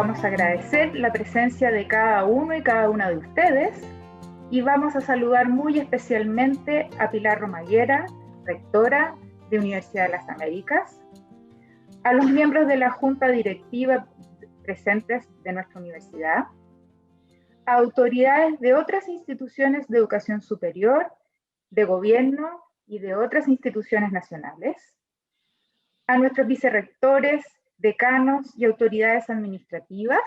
vamos a agradecer la presencia de cada uno y cada una de ustedes y vamos a saludar muy especialmente a Pilar Romaguera, rectora de Universidad de Las Américas, a los miembros de la Junta Directiva presentes de nuestra universidad, a autoridades de otras instituciones de educación superior, de gobierno y de otras instituciones nacionales, a nuestros vicerrectores, decanos y autoridades administrativas,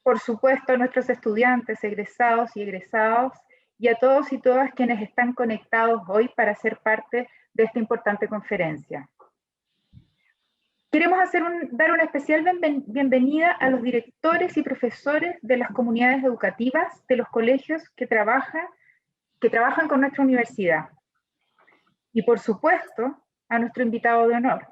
por supuesto a nuestros estudiantes, egresados y egresadas, y a todos y todas quienes están conectados hoy para ser parte de esta importante conferencia. Queremos dar una especial bienvenida a los directores y profesores de las comunidades educativas de los colegios que trabajan con nuestra universidad. Y por supuesto, a nuestro invitado de honor,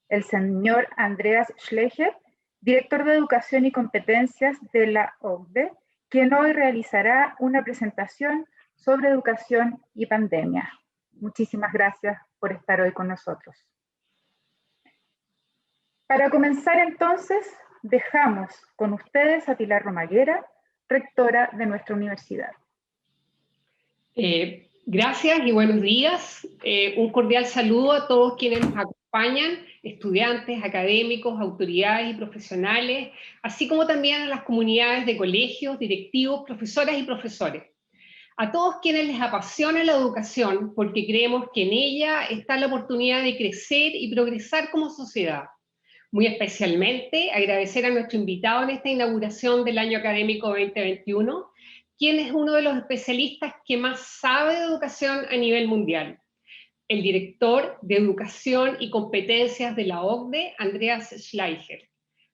el señor Andreas Schleicher, director de Educación y Competencias de la OCDE, quien hoy realizará una presentación sobre educación y pandemia. Muchísimas gracias por estar hoy con nosotros. Para comenzar entonces, dejamos con ustedes a Pilar Romaguera, rectora de nuestra universidad. Gracias y buenos días. Un cordial saludo a todos quienes nos acompañan, estudiantes, académicos, autoridades y profesionales, así como también a las comunidades de colegios, directivos, profesoras y profesores. A todos quienes les apasiona la educación, porque creemos que en ella está la oportunidad de crecer y progresar como sociedad. Muy especialmente agradecer a nuestro invitado en esta inauguración del año académico 2021, quien es uno de los especialistas que más sabe de educación a nivel mundial, el director de Educación y Competencias de la OCDE, Andreas Schleicher.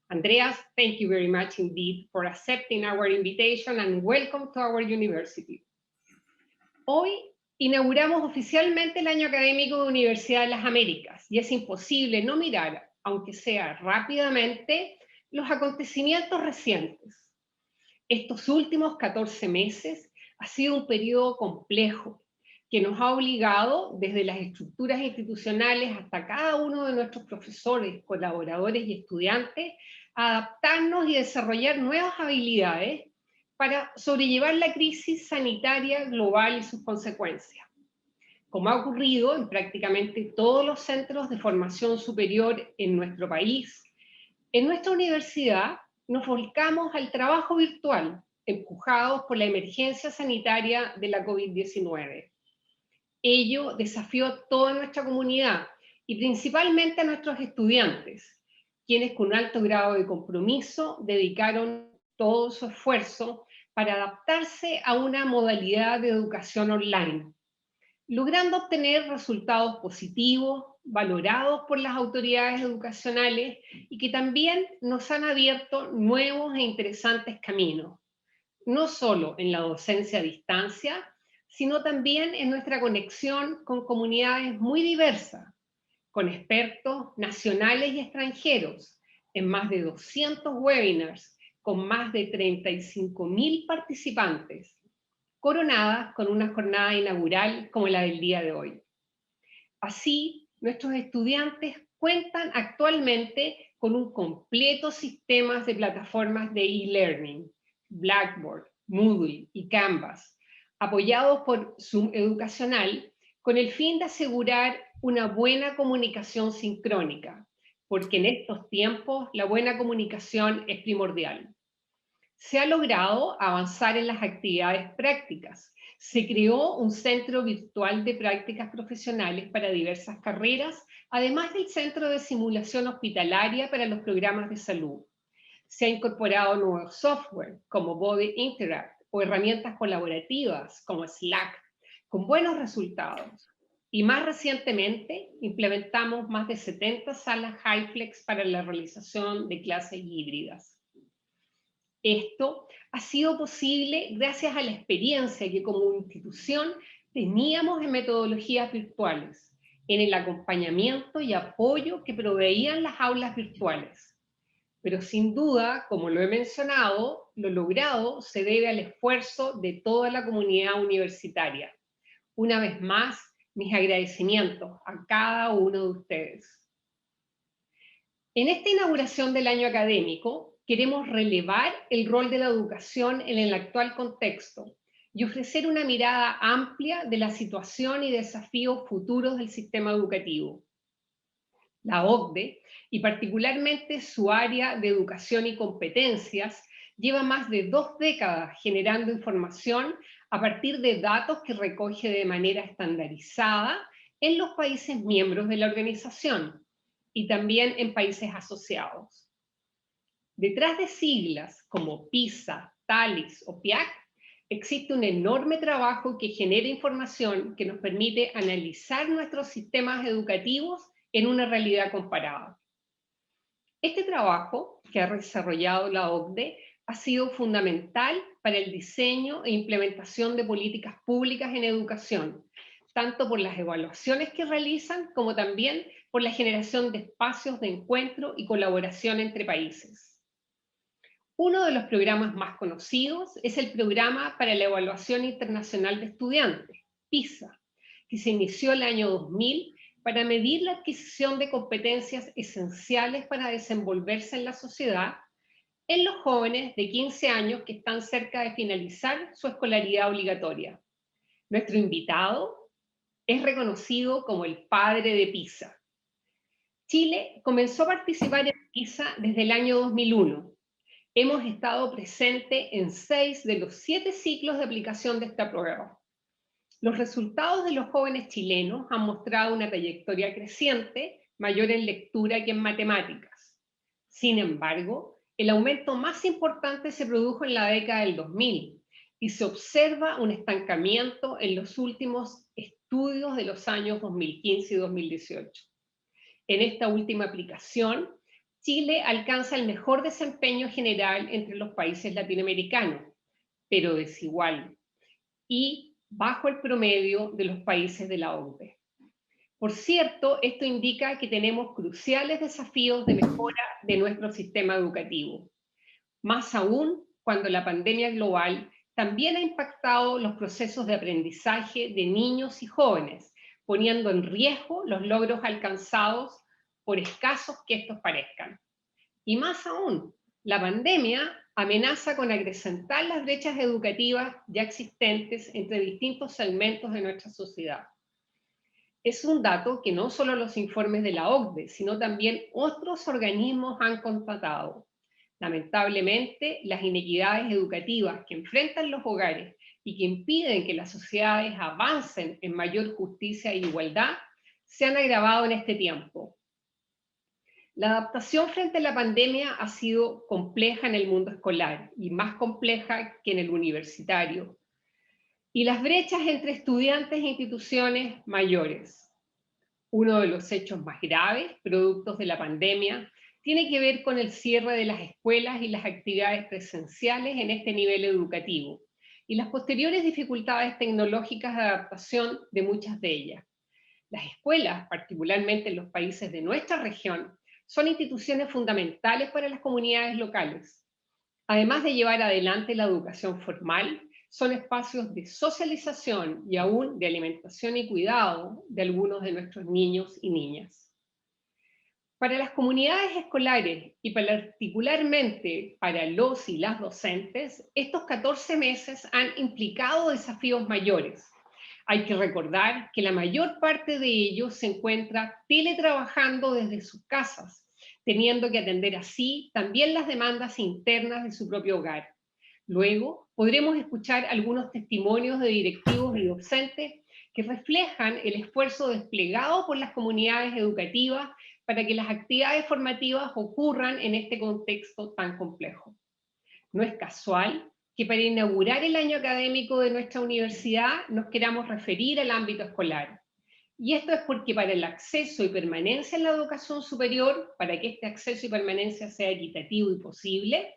Andreas, thank you very much indeed for accepting our invitation and welcome to our university. Hoy inauguramos oficialmente el año académico de Universidad de Las Américas y es imposible no mirar, aunque sea rápidamente, los acontecimientos recientes. Estos últimos 14 meses ha sido un periodo complejo que nos ha obligado, desde las estructuras institucionales hasta cada uno de nuestros profesores, colaboradores y estudiantes, a adaptarnos y desarrollar nuevas habilidades para sobrellevar la crisis sanitaria global y sus consecuencias. Como ha ocurrido en prácticamente todos los centros de formación superior en nuestro país, en nuestra universidad nos volcamos al trabajo virtual, empujados por la emergencia sanitaria de la COVID-19. Ello desafió a toda nuestra comunidad y principalmente a nuestros estudiantes, quienes con un alto grado de compromiso dedicaron todo su esfuerzo para adaptarse a una modalidad de educación online, logrando obtener resultados positivos, valorados por las autoridades educacionales y que también nos han abierto nuevos e interesantes caminos, no solo en la docencia a distancia, sino también en nuestra conexión con comunidades muy diversas, con expertos nacionales y extranjeros, en más de 200 webinars, con más de 35.000 participantes, coronadas con una jornada inaugural como la del día de hoy. Así, nuestros estudiantes cuentan actualmente con un completo sistema de plataformas de e-learning, Blackboard, Moodle y Canvas, apoyados por Zoom educacional, con el fin de asegurar una buena comunicación sincrónica, porque en estos tiempos la buena comunicación es primordial. Se ha logrado avanzar en las actividades prácticas. Se creó un centro virtual de prácticas profesionales para diversas carreras, además del centro de simulación hospitalaria para los programas de salud. Se ha incorporado nuevos software como Body Interact o herramientas colaborativas como Slack, con buenos resultados. Y más recientemente implementamos más de 70 salas HyFlex para la realización de clases híbridas. Esto ha sido posible gracias a la experiencia que como institución teníamos en metodologías virtuales, en el acompañamiento y apoyo que proveían las aulas virtuales. Pero sin duda, como lo he mencionado, lo logrado se debe al esfuerzo de toda la comunidad universitaria. Una vez más, mis agradecimientos a cada uno de ustedes. En esta inauguración del año académico, queremos relevar el rol de la educación en el actual contexto y ofrecer una mirada amplia de la situación y desafíos futuros del sistema educativo. La OCDE, y particularmente su área de Educación y Competencias, lleva más de 2 décadas generando información a partir de datos que recoge de manera estandarizada en los países miembros de la organización y también en países asociados. Detrás de siglas como PISA, TALIS o PIAAC, existe un enorme trabajo que genera información que nos permite analizar nuestros sistemas educativos en una realidad comparada. Este trabajo que ha desarrollado la OCDE ha sido fundamental para el diseño e implementación de políticas públicas en educación, tanto por las evaluaciones que realizan como también por la generación de espacios de encuentro y colaboración entre países. Uno de los programas más conocidos es el Programa para la Evaluación Internacional de Estudiantes, PISA, que se inició el año 2000 para medir la adquisición de competencias esenciales para desenvolverse en la sociedad en los jóvenes de 15 años que están cerca de finalizar su escolaridad obligatoria. Nuestro invitado es reconocido como el padre de PISA. Chile comenzó a participar en PISA desde el año 2001. Hemos estado presentes en 6 de los 7 ciclos de aplicación de esta prueba. Los resultados de los jóvenes chilenos han mostrado una trayectoria creciente, mayor en lectura que en matemáticas. Sin embargo, el aumento más importante se produjo en la década del 2000 y se observa un estancamiento en los últimos estudios de los años 2015 y 2018. En esta última aplicación, Chile alcanza el mejor desempeño general entre los países latinoamericanos, pero desigual y bajo el promedio de los países de la OCDE. Por cierto, esto indica que tenemos cruciales desafíos de mejora de nuestro sistema educativo. Más aún cuando la pandemia global también ha impactado los procesos de aprendizaje de niños y jóvenes, poniendo en riesgo los logros alcanzados por escasos que estos parezcan. Y más aún, la pandemia amenaza con acrecentar las brechas educativas ya existentes entre distintos segmentos de nuestra sociedad. Es un dato que no solo los informes de la OCDE, sino también otros organismos han constatado. Lamentablemente, las inequidades educativas que enfrentan los hogares y que impiden que las sociedades avancen en mayor justicia e igualdad se han agravado en este tiempo. La adaptación frente a la pandemia ha sido compleja en el mundo escolar y más compleja que en el universitario. Y las brechas entre estudiantes e instituciones mayores. Uno de los hechos más graves, productos de la pandemia, tiene que ver con el cierre de las escuelas y las actividades presenciales en este nivel educativo y las posteriores dificultades tecnológicas de adaptación de muchas de ellas. Las escuelas, particularmente en los países de nuestra región, son instituciones fundamentales para las comunidades locales. Además de llevar adelante la educación formal, son espacios de socialización y aún de alimentación y cuidado de algunos de nuestros niños y niñas. Para las comunidades escolares y particularmente para los y las docentes, estos 14 meses han implicado desafíos mayores. Hay que recordar que la mayor parte de ellos se encuentra teletrabajando desde sus casas, teniendo que atender así también las demandas internas de su propio hogar. Luego podremos escuchar algunos testimonios de directivos y docentes que reflejan el esfuerzo desplegado por las comunidades educativas para que las actividades formativas ocurran en este contexto tan complejo. No es casual que para inaugurar el año académico de nuestra universidad nos queramos referir al ámbito escolar. Y esto es porque para el acceso y permanencia en la educación superior, para que este acceso y permanencia sea equitativo y posible,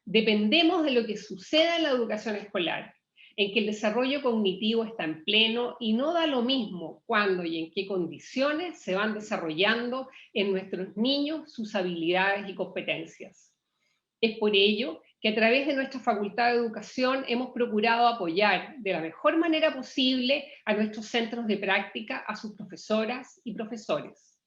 dependemos de lo que suceda en la educación escolar, en que el desarrollo cognitivo está en pleno y no da lo mismo cuándo y en qué condiciones se van desarrollando en nuestros niños sus habilidades y competencias. Es por ello que a través de nuestra Facultad de Educación hemos procurado apoyar de la mejor manera posible a nuestros centros de práctica, a sus profesoras y profesores.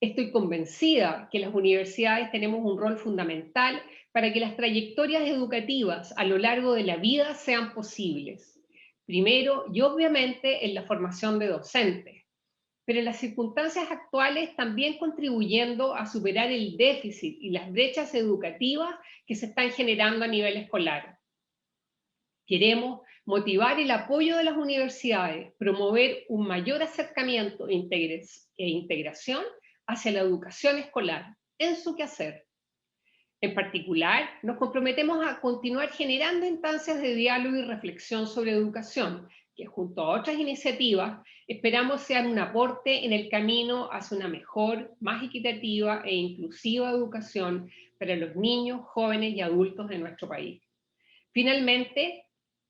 Estoy convencida que las universidades tenemos un rol fundamental para que las trayectorias educativas a lo largo de la vida sean posibles. Primero y obviamente en la formación de docentes, pero en las circunstancias actuales también contribuyendo a superar el déficit y las brechas educativas que se están generando a nivel escolar. Queremos motivar el apoyo de las universidades, promover un mayor acercamiento e integración hacia la educación escolar en su quehacer. En particular, nos comprometemos a continuar generando instancias de diálogo y reflexión sobre educación, que junto a otras iniciativas esperamos sean un aporte en el camino hacia una mejor, más equitativa e inclusiva educación para los niños, jóvenes y adultos de nuestro país. Finalmente,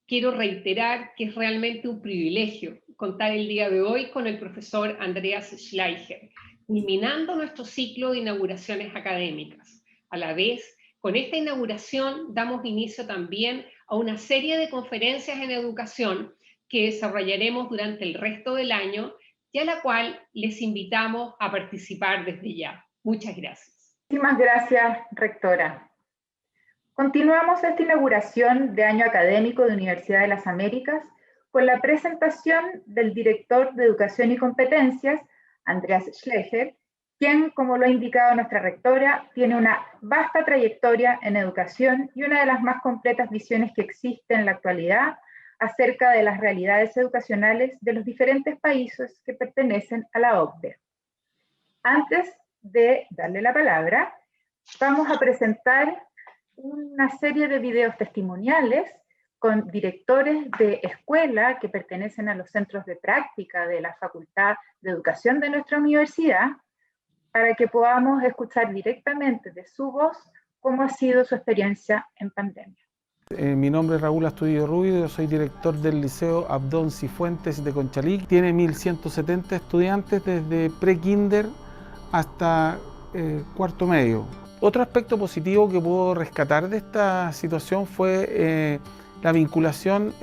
quiero reiterar que es realmente un privilegio contar el día de hoy con el profesor Andreas Schleicher, culminando nuestro ciclo de inauguraciones académicas. A la vez, con esta inauguración damos inicio también a una serie de conferencias en educación que desarrollaremos durante el resto del año y a la cual les invitamos a participar desde ya. Muchas gracias. Muchísimas gracias, rectora. Continuamos esta inauguración de Año Académico de Universidad de Las Américas con la presentación del director de Educación y Competencias, Andreas Schleicher, quien, como lo ha indicado nuestra rectora, tiene una vasta trayectoria en educación y una de las más completas visiones que existen en la actualidad acerca de las realidades educacionales de los diferentes países que pertenecen a la OCDE. Antes de darle la palabra, vamos a presentar una serie de videos testimoniales con directores de escuela que pertenecen a los centros de práctica de la Facultad de Educación de nuestra universidad, para que podamos escuchar directamente de su voz cómo ha sido su experiencia en pandemia. Mi nombre es Raúl Astudillo Rubio, yo soy director del Liceo Abdón Cifuentes de Conchalí. Tiene 1.170 estudiantes desde pre-kinder hasta cuarto medio. Otro aspecto positivo que puedo rescatar de esta situación fue la vinculación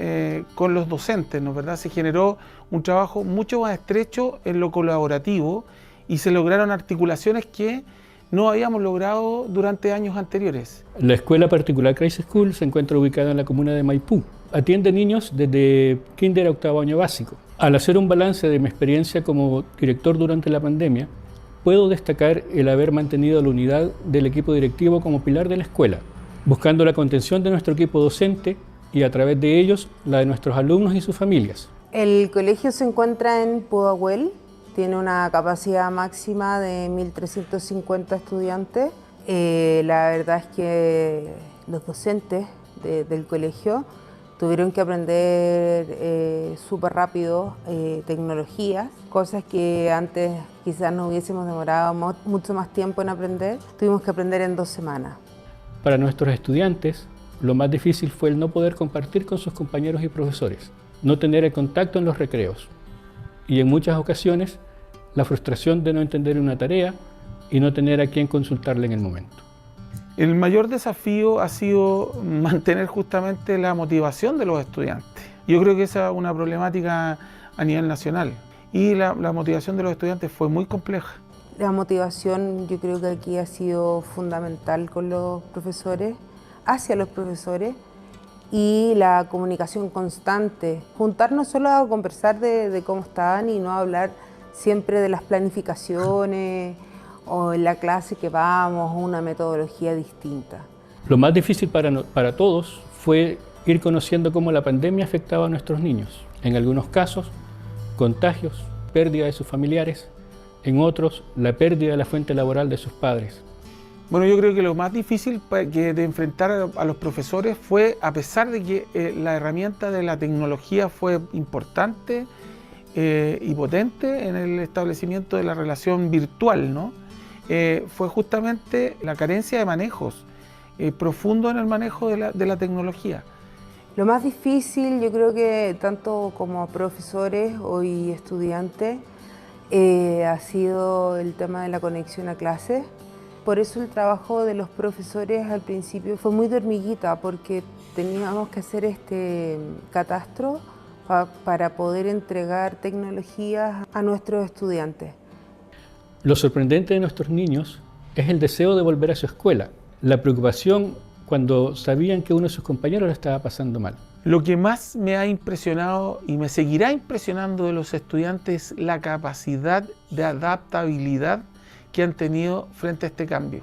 con los docentes, ¿no es verdad? Se generó un trabajo mucho más estrecho en lo colaborativo y se lograron articulaciones que no habíamos logrado durante años anteriores. La escuela particular Christ School se encuentra ubicada en la comuna de Maipú. Atiende niños desde kinder a octavo año básico. Al hacer un balance de mi experiencia como director durante la pandemia, puedo destacar el haber mantenido la unidad del equipo directivo como pilar de la escuela, buscando la contención de nuestro equipo docente y a través de ellos la de nuestros alumnos y sus familias. El colegio se encuentra en Pudahuel, tiene una capacidad máxima de 1.350 estudiantes. La verdad es que los docentes del colegio tuvieron que aprender súper rápido tecnologías, cosas que antes quizás nos hubiésemos demorado mucho más tiempo en aprender. Tuvimos que aprender en 2 semanas. Para nuestros estudiantes, lo más difícil fue el no poder compartir con sus compañeros y profesores, no tener el contacto en los recreos y en muchas ocasiones la frustración de no entender una tarea y no tener a quién consultarle en el momento. El mayor desafío ha sido mantener justamente la motivación de los estudiantes. Yo creo que esa es una problemática a nivel nacional y la motivación de los estudiantes fue muy compleja. La motivación yo creo que aquí ha sido fundamental con los profesores, hacia los profesores, y la comunicación constante. Juntarnos solo a conversar de cómo estaban y no hablar siempre de las planificaciones o en la clase que vamos, o una metodología distinta. Lo más difícil para todos fue ir conociendo cómo la pandemia afectaba a nuestros niños. En algunos casos, contagios, pérdida de sus familiares, en otros, la pérdida de la fuente laboral de sus padres. Bueno, yo creo que lo más difícil de enfrentar a los profesores fue, a pesar de que la herramienta de la tecnología fue importante y potente en el establecimiento de la relación virtual, ¿no? Fue justamente la carencia de manejos profundo en el manejo de la tecnología. Lo más difícil, yo creo que tanto como profesores y estudiantes, ha sido el tema de la conexión a clases. Por eso el trabajo de los profesores al principio fue muy de hormiguita, porque teníamos que hacer este catastro para poder entregar tecnologías a nuestros estudiantes. Lo sorprendente de nuestros niños es el deseo de volver a su escuela, la preocupación cuando sabían que uno de sus compañeros la estaba pasando mal. Lo que más me ha impresionado y me seguirá impresionando de los estudiantes es la capacidad de adaptabilidad que han tenido frente a este cambio.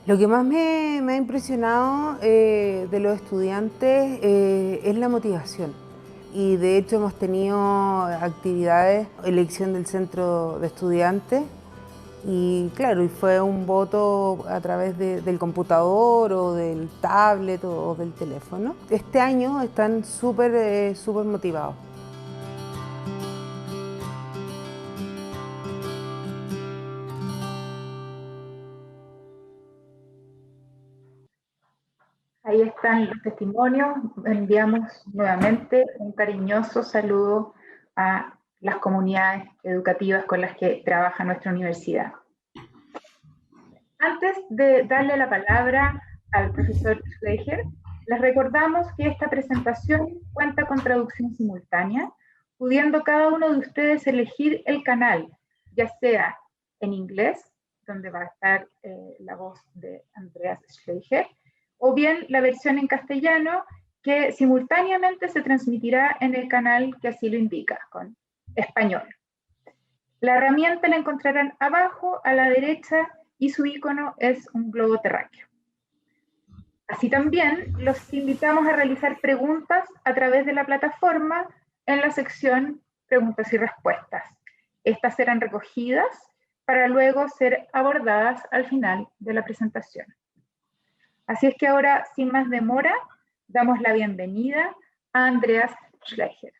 Lo que más me ha impresionado de los estudiantes es la motivación. Y de hecho hemos tenido actividades, elección del centro de estudiantes, y claro, y fue un voto a través del computador o del tablet o del teléfono. Este año están súper motivados. Ahí están los testimonios. Enviamos nuevamente un cariñoso saludo a las comunidades educativas con las que trabaja nuestra universidad. Antes de darle la palabra al profesor Schleicher, les recordamos que esta presentación cuenta con traducción simultánea, pudiendo cada uno de ustedes elegir el canal, ya sea en inglés, donde va a estar la voz de Andreas Schleicher, o bien la versión en castellano, que simultáneamente se transmitirá en el canal que así lo indica, con español. La herramienta la encontrarán abajo a la derecha y su icono es un globo terráqueo. Así también los invitamos a realizar preguntas a través de la plataforma en la sección preguntas y respuestas. Estas serán recogidas para luego ser abordadas al final de la presentación. Así es que ahora, sin más demora, damos la bienvenida a Andreas Schleicher.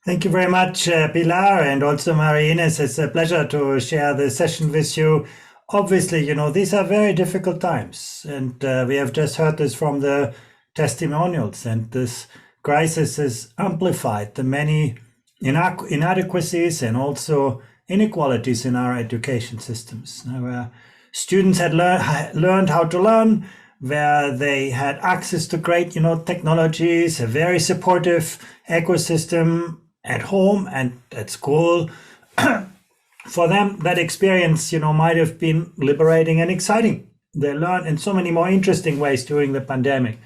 Thank you very much, Pilar, and also Marie-Ines. It's a pleasure to share the session with you. Obviously, you know, these are very difficult times, and we have just heard this from the testimonials, and this crisis has amplified the many inadequacies and also inequalities in our education systems, where students had learned how to learn, where they had access to great, you know, technologies, a very supportive ecosystem at home and at school. For them, that experience, you know, might have been liberating and exciting. They learned in so many more interesting ways during the pandemic.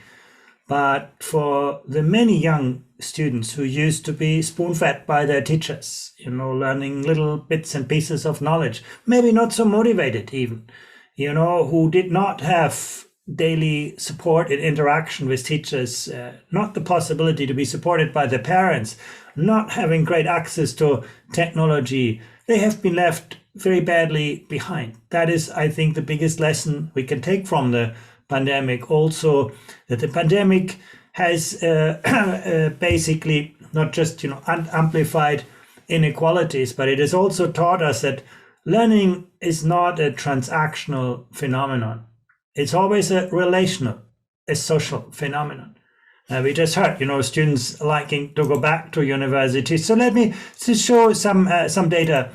But for the many young students who used to be spoon-fed by their teachers, you know, learning little bits and pieces of knowledge, maybe not so motivated even, you know, who did not have daily support and interaction with teachers, not the possibility to be supported by their parents, not having great access to technology, they have been left very badly behind. That is, I think, the biggest lesson we can take from the pandemic. Also, that the pandemic has basically not just, you know, amplified inequalities, but it has also taught us that learning is not a transactional phenomenon. It's always a relational, a social phenomenon. We just heard, you know, students liking to go back to university. So let me just show some data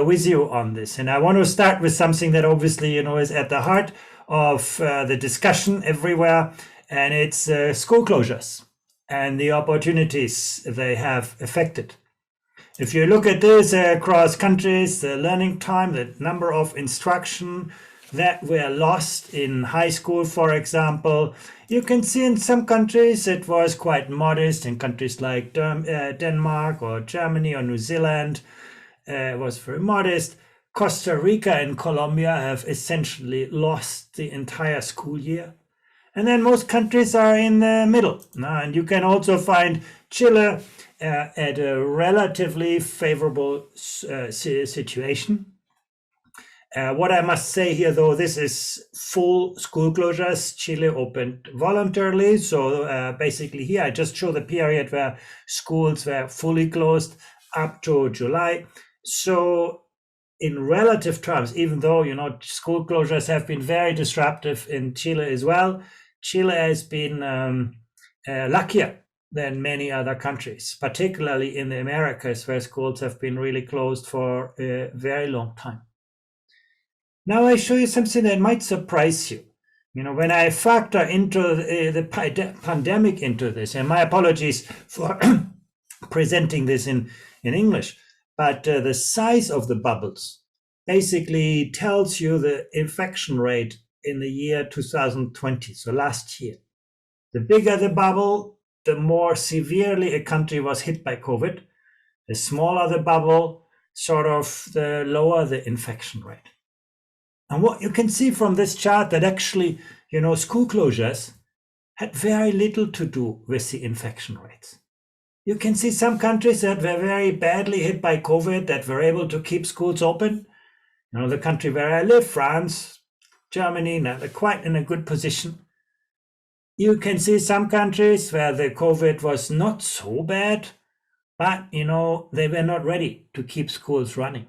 with you on this. And I want to start with something that obviously, you know, is at the heart of the discussion everywhere, and it's school closures and the opportunities they have affected. If you look at this across countries, the learning time, the number of instruction that were lost in high school, for example, you can see in some countries it was quite modest. In countries like Denmark or Germany or New Zealand, it was very modest. Costa Rica and Colombia have essentially lost the entire school year. And then most countries are in the middle. And you can also find Chile at a relatively favorable situation. What I must say here, though, this is full school closures. Chile opened voluntarily. So basically here, I just show the period where schools were fully closed up to July. So in relative terms, even though, you know, school closures have been very disruptive in Chile as well, Chile has been luckier than many other countries, particularly in the Americas, where schools have been really closed for a very long time. Now I show you something that might surprise you. You know, when I factor into the pandemic into this, and my apologies for presenting this in English, but the size of the bubbles basically tells you the infection rate in the year 2020, so last year. The bigger the bubble, the more severely a country was hit by COVID. The smaller the bubble, sort of the lower the infection rate. And what you can see from this chart that actually, school closures had very little to do with the infection rates. You can see some countries that were very badly hit by COVID that were able to keep schools open. The country where I live, France, Germany, now they're quite in a good position. You can see some countries where the COVID was not so bad, but, they were not ready to keep schools running.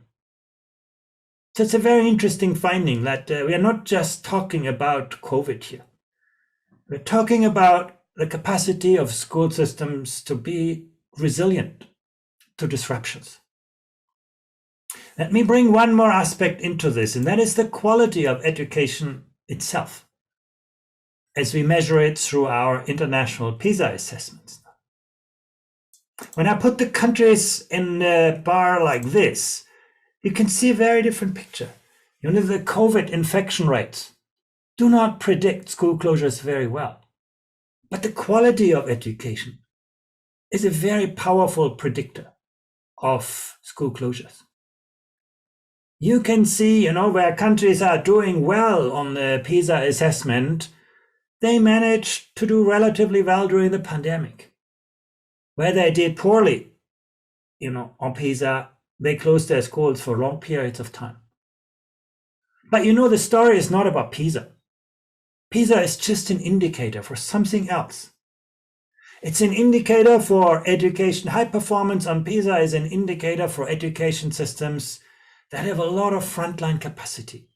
So it's a very interesting finding that we are not just talking about COVID here. We're talking about the capacity of school systems to be resilient to disruptions. Let me bring one more aspect into this, and that is the quality of education itself, as we measure it through our international PISA assessments. When I put the countries in a bar like this, you can see a very different picture. The COVID infection rates do not predict school closures very well. But the quality of education is a very powerful predictor of school closures. You can see, where countries are doing well on the PISA assessment, they managed to do relatively well during the pandemic. Where they did poorly, on PISA, they closed their schools for long periods of time. But the story is not about PISA. PISA is just an indicator for something else. It's an indicator for education. High performance on PISA is an indicator for education systems that have a lot of frontline capacity,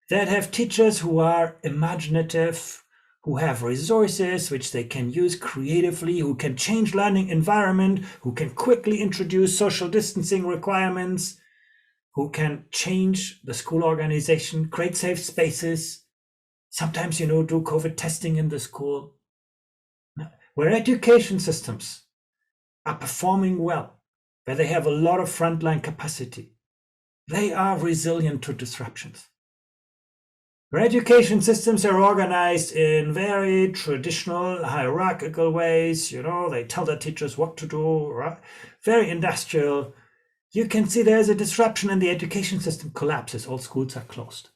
that have teachers who are imaginative, who have resources which they can use creatively, who can change learning environment, who can quickly introduce social distancing requirements, who can change the school organization, create safe spaces, sometimes, do COVID testing in the school. Where education systems are performing well, where they have a lot of frontline capacity, they are resilient to disruptions. Where education systems are organized in very traditional, hierarchical ways, they tell their teachers what to do, right? Very industrial. You can see there's a disruption and the education system collapses. All schools are closed.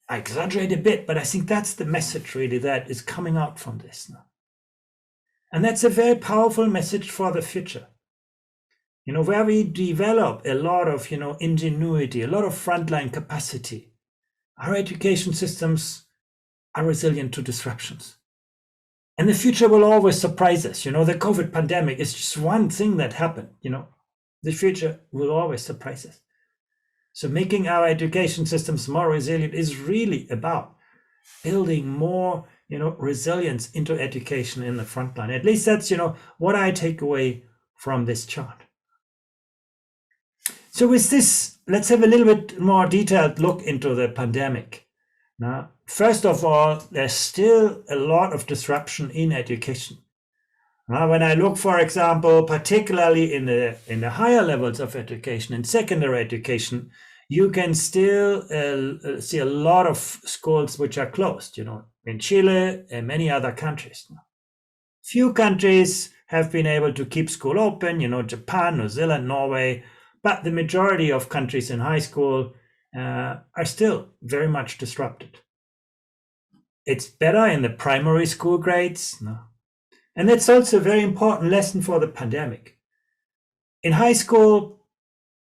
I exaggerate a bit, but I think that's the message really that is coming out from this now. And that's a very powerful message for the future. Where we develop a lot of, ingenuity, a lot of frontline capacity, our education systems are resilient to disruptions. And the future will always surprise us. The COVID pandemic is just one thing that happened. The future will always surprise us. So making our education systems more resilient is really about building more, resilience into education in the front line. At least that's, what I take away from this chart. So with this, let's have a little bit more detailed look into the pandemic. Now, first of all, there's still a lot of disruption in education. When I look, for example, particularly in the higher levels of education, in secondary education, you can still see a lot of schools which are closed, in Chile and many other countries. Few countries have been able to keep school open, Japan, New Zealand, Norway, but the majority of countries in high school are still very much disrupted. It's better in the primary school grades. And that's also a very important lesson for the pandemic. In high school,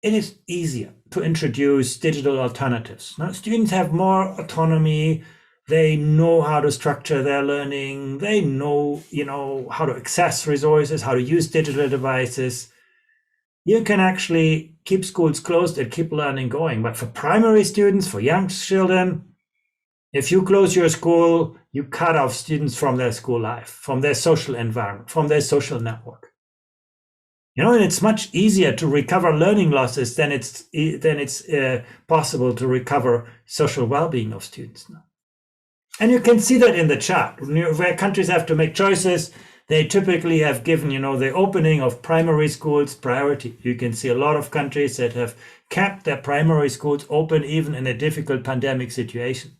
it is easier to introduce digital alternatives. Students have more autonomy. They know how to structure their learning. They know, how to access resources, how to use digital devices. You can actually keep schools closed and keep learning going. But for primary students, for young children, if you close your school, you cut off students from their school life, from their social environment, from their social network. And it's much easier to recover learning losses than it's possible to recover social well-being of students now. And you can see that in the chart, where countries have to make choices. They typically have given, the opening of primary schools priority. You can see a lot of countries that have kept their primary schools open even in a difficult pandemic situation,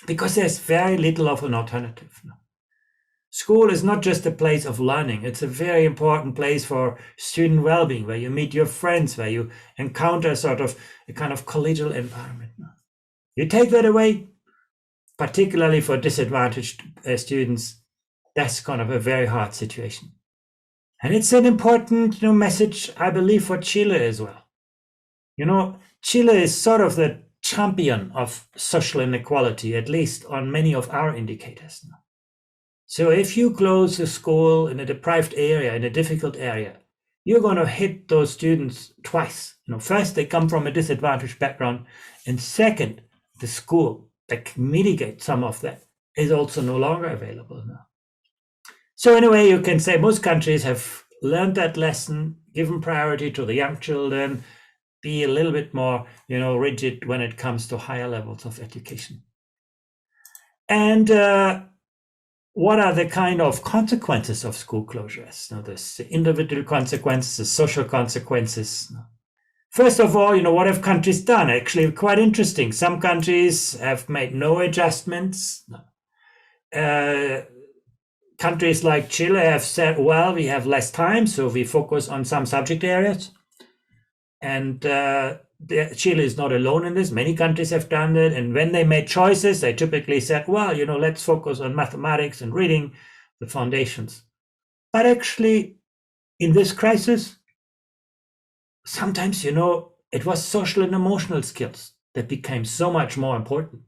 because there's very little of an alternative. School is not just a place of learning. It's a very important place for student well-being, where you meet your friends, where you encounter sort of a kind of collegial environment. You take that away, particularly for disadvantaged students, that's kind of a very hard situation. And it's an important message, I believe, for Chile as well. Chile is sort of the champion of social inequality, at least on many of our indicators. So if you close a school in a deprived area, in a difficult area, you're going to hit those students twice. First, they come from a disadvantaged background, and second, the school that can mitigate some of that is also no longer available now. So in a way, you can say most countries have learned that lesson, given priority to the young children, be a little bit more, rigid when it comes to higher levels of education. And what are the kind of consequences of school closures? There's the individual consequences, the social consequences. First of all, what have countries done? Actually, quite interesting. Some countries have made no adjustments. Countries like Chile have said, well, we have less time, so we focus on some subject areas. And Chile is not alone in this. Many countries have done it. And when they made choices, they typically said, well, let's focus on mathematics and reading, the foundations. But actually, in this crisis, sometimes, it was social and emotional skills that became so much more important.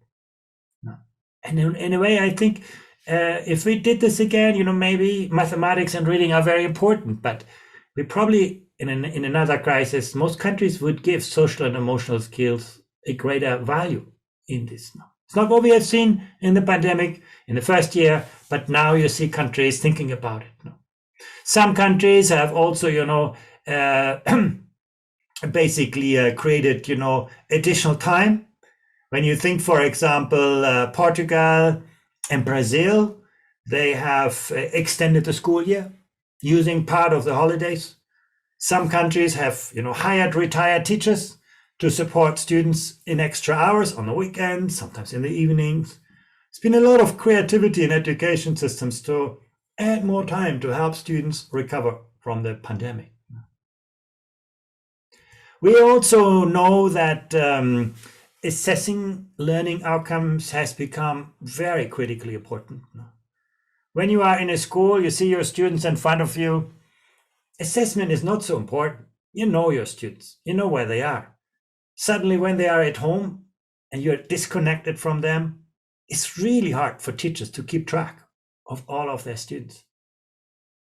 And in a way, I think if we did this again, maybe mathematics and reading are very important, but we probably, in another crisis, most countries would give social and emotional skills a greater value in this. It's not what we have seen in the pandemic in the first year, but now you see countries thinking about it. Some countries have also, basically created, additional time. When you think, for example, Portugal and Brazil, they have extended the school year using part of the holidays. Some countries have, hired retired teachers to support students in extra hours on the weekends, sometimes in the evenings. It's been a lot of creativity in education systems to add more time to help students recover from the pandemic. We also know that assessing learning outcomes has become very critically important. When you are in a school, you see your students in front of you. Assessment is not so important. You know your students, you know where they are. Suddenly, when they are at home and you're disconnected from them, it's really hard for teachers to keep track of all of their students.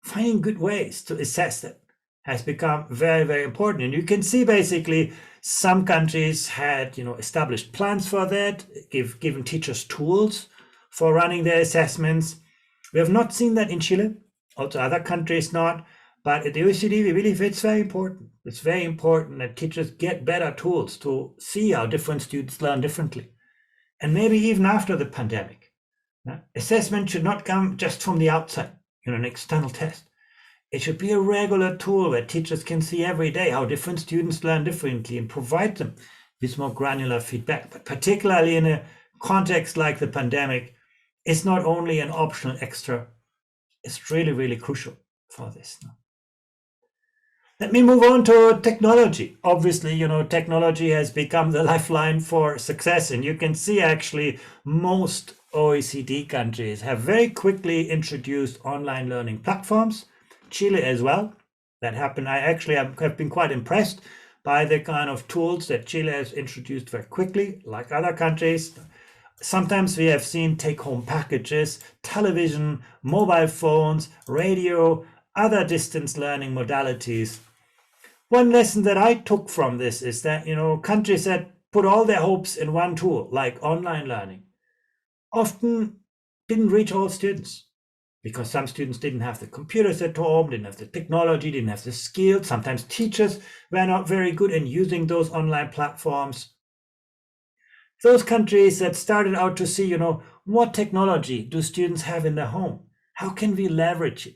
Finding good ways to assess that has become very, very important. And you can see basically some countries had, established plans for that, given teachers tools for running their assessments. We have not seen that in Chile, also other countries not. But at the OECD, we believe it's very important. It's very important that teachers get better tools to see how different students learn differently. And maybe even after the pandemic, assessment should not come just from the outside, an external test. It should be a regular tool where teachers can see every day how different students learn differently and provide them with more granular feedback. But particularly in a context like the pandemic, it's not only an optional extra, it's really, really crucial for this. Let me move on to technology. Obviously, technology has become the lifeline for success. And you can see actually most OECD countries have very quickly introduced online learning platforms. Chile as well. That happened. I actually have been quite impressed by the kind of tools that Chile has introduced very quickly, like other countries. Sometimes we have seen take-home packages, television, mobile phones, radio, other distance learning modalities. One lesson that I took from this is that, countries that put all their hopes in one tool, like online learning, often didn't reach all students because some students didn't have the computers at home, didn't have the technology, didn't have the skills. Sometimes teachers were not very good in using those online platforms. Those countries that started out to see, what technology do students have in their home, How can we leverage it?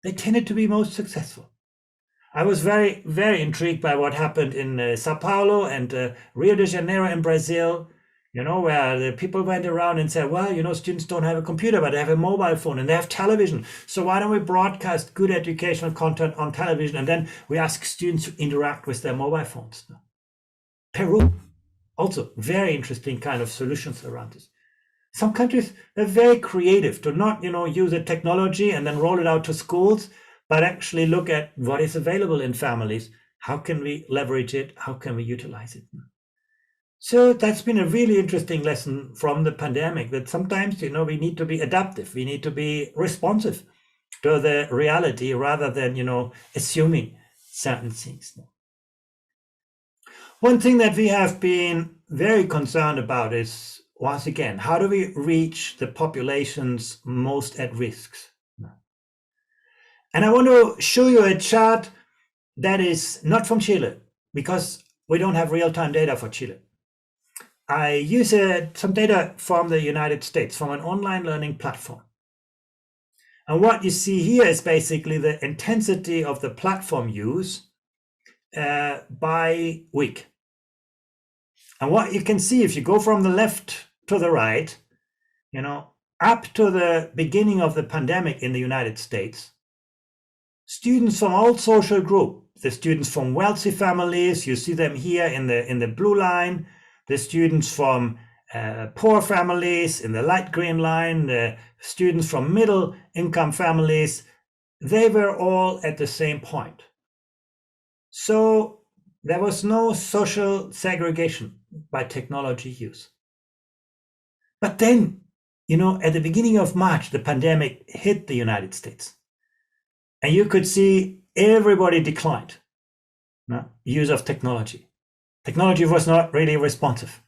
They tended to be most successful. I was very, very intrigued by what happened in Sao Paulo and Rio de Janeiro in Brazil, where the people went around and said, well, students don't have a computer, but they have a mobile phone and they have television. So why don't we broadcast good educational content on television? And then we ask students to interact with their mobile phones. Peru, also very interesting kind of solutions around this. Some countries are very creative to not, use a technology and then roll it out to schools, but actually look at what is available in families. How can we leverage it? How can we utilize it? So that's been a really interesting lesson from the pandemic, that sometimes, we need to be adaptive. We need to be responsive to the reality rather than, assuming certain things. One thing that we have been very concerned about is, once again, how do we reach the populations most at risk? And I want to show you a chart that is not from Chile, because we don't have real-time data for Chile. I use some data from the United States, from an online learning platform. And what you see here is basically the intensity of the platform use by week. And what you can see, if you go from the left to the right, up to the beginning of the pandemic in the United States, students from all social groups, the students from wealthy families, you see them here in the blue line, the students from poor families in the light green line, the students from middle income families, they were all at the same point. So there was no social segregation by technology use. But then, at the beginning of March, the pandemic hit the United States. And you could see everybody declined use of technology. Technology was not really responsive.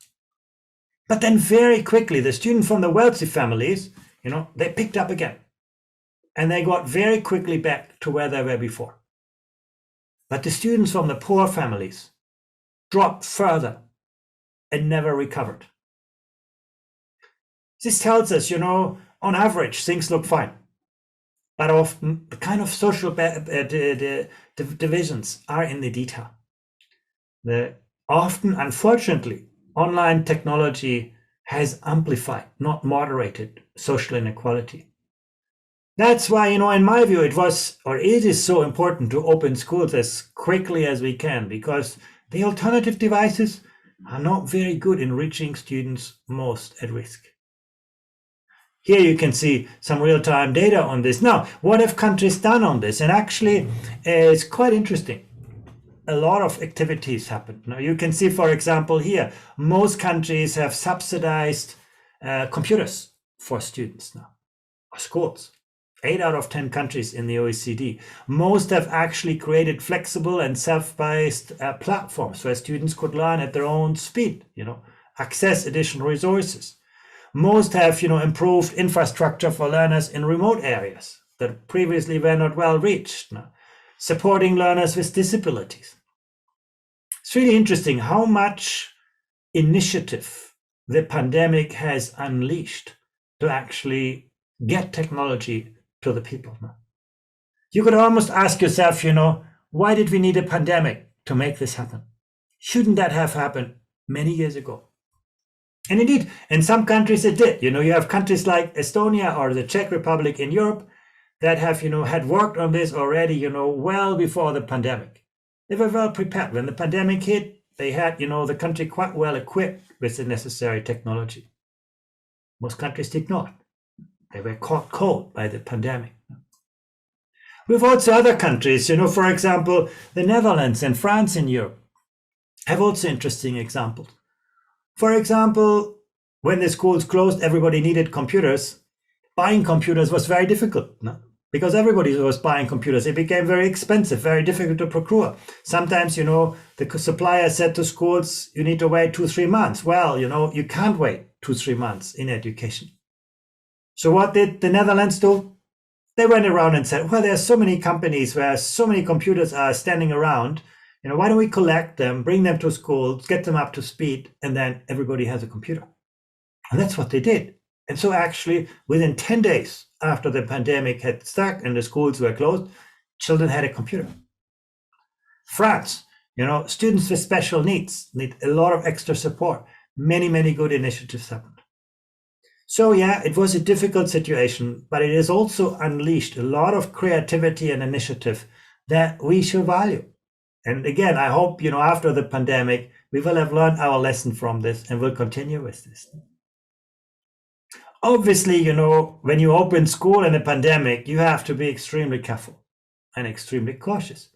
But then very quickly, the students from the wealthy families, they picked up again. And they got very quickly back to where they were before. But the students from the poor families dropped further and never recovered. This tells us, on average, things look fine. But often the kind of social divisions are in the detail. Often, unfortunately, online technology has amplified, not moderated, social inequality. That's why, in my view, it is so important to open schools as quickly as we can, because the alternative devices are not very good in reaching students most at risk. Here you can see some real-time data on this. Now, what have countries done on this? And actually, it's quite interesting. A lot of activities happen. Now, you can see, for example, here, most countries have subsidized computers for students now, or schools. 8 out of 10 countries in the OECD. Most have actually created flexible and self-paced platforms where students could learn at their own speed, access additional resources. Most have, improved infrastructure for learners in remote areas that previously were not well reached, supporting learners with disabilities. It's really interesting how much initiative the pandemic has unleashed to actually get technology to the people. You could almost ask yourself, why did we need a pandemic to make this happen? Shouldn't that have happened many years ago? And indeed, in some countries it did. You have countries like Estonia or the Czech Republic in Europe that have, had worked on this already, well before the pandemic. They were well prepared. When the pandemic hit, they had, the country quite well equipped with the necessary technology. Most countries did not. They were caught cold by the pandemic. We have also other countries, for example, the Netherlands and France in Europe have also interesting examples. For example, when the schools closed, everybody needed computers. Buying computers was very difficult, because everybody was buying computers. It became very expensive, very difficult to procure. Sometimes, the supplier said to schools, you need to wait 2-3 months. Well, you can't wait 2-3 months in education. So what did the Netherlands do? They went around and said, well, there are so many companies where so many computers are standing around. Why don't we collect them, bring them to schools, get them up to speed, and then everybody has a computer. And that's what they did. And so actually within 10 days after the pandemic had stuck and the schools were closed, children had a computer. France, students with special needs need a lot of extra support. Many, many good initiatives happened. So yeah, it was a difficult situation, but it has also unleashed a lot of creativity and initiative that we should value. And again, I hope, after the pandemic, we will have learned our lesson from this and will continue with this. Obviously, when you open school in a pandemic, you have to be extremely careful and extremely cautious.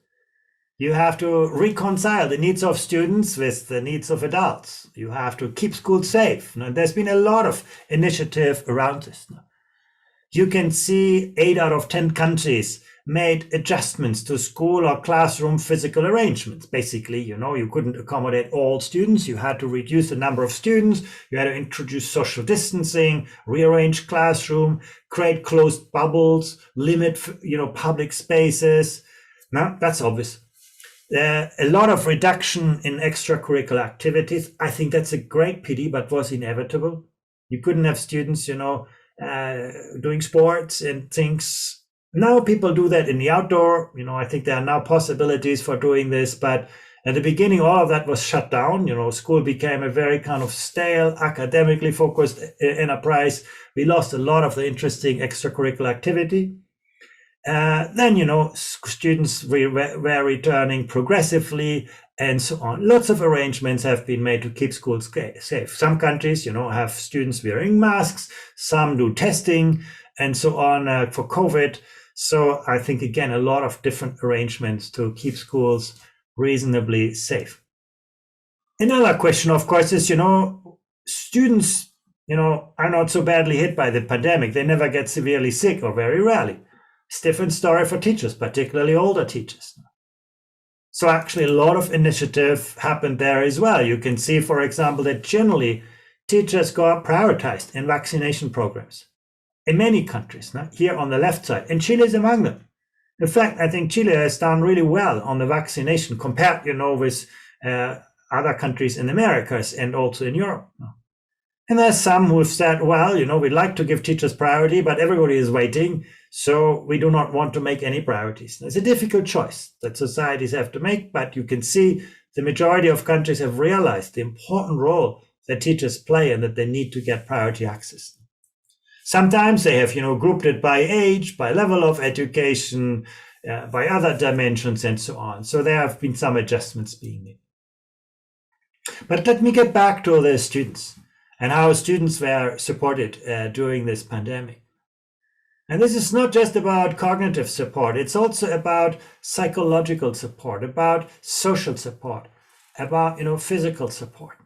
You have to reconcile the needs of students with the needs of adults. You have to keep schools safe. There's been a lot of initiative around this. You can see 8 out of 10 countries made adjustments to school or classroom physical arrangements. Basically, you couldn't accommodate all students. You had to reduce the number of students. You had to introduce social distancing, rearrange classroom, create closed bubbles, limit, public spaces. Now, that's obvious. A lot of reduction in extracurricular activities. I think that's a great pity, but was inevitable. You couldn't have students, doing sports and things. Now people do that in the outdoor. I think there are now possibilities for doing this, but at the beginning, all of that was shut down. School became a very kind of stale, academically focused enterprise. We lost a lot of the interesting extracurricular activity. Then, students were returning progressively and so on. Lots of arrangements have been made to keep schools safe. Some countries, have students wearing masks. Some do testing and so on for COVID. So I think, again, a lot of different arrangements to keep schools reasonably safe. Another question, of course, is, students, are not so badly hit by the pandemic. They never get severely sick or very rarely. It's a different story for teachers, particularly older teachers. So actually a lot of initiative happened there as well. You can see, for example, that generally teachers got prioritized in vaccination programs in many countries, here on the left side, and Chile is among them. In fact, I think Chile has done really well on the vaccination compared, with other countries in the Americas and also in Europe. And there's some who have said, well, we'd like to give teachers priority, but everybody is waiting, so we do not want to make any priorities. It's a difficult choice that societies have to make, but you can see the majority of countries have realized the important role that teachers play and that they need to get priority access. Sometimes they have, grouped it by age, by level of education, by other dimensions and so on. So there have been some adjustments being made. But let me get back to the students and how students were supported during this pandemic. And this is not just about cognitive support, it's also about psychological support, about social support, about physical support.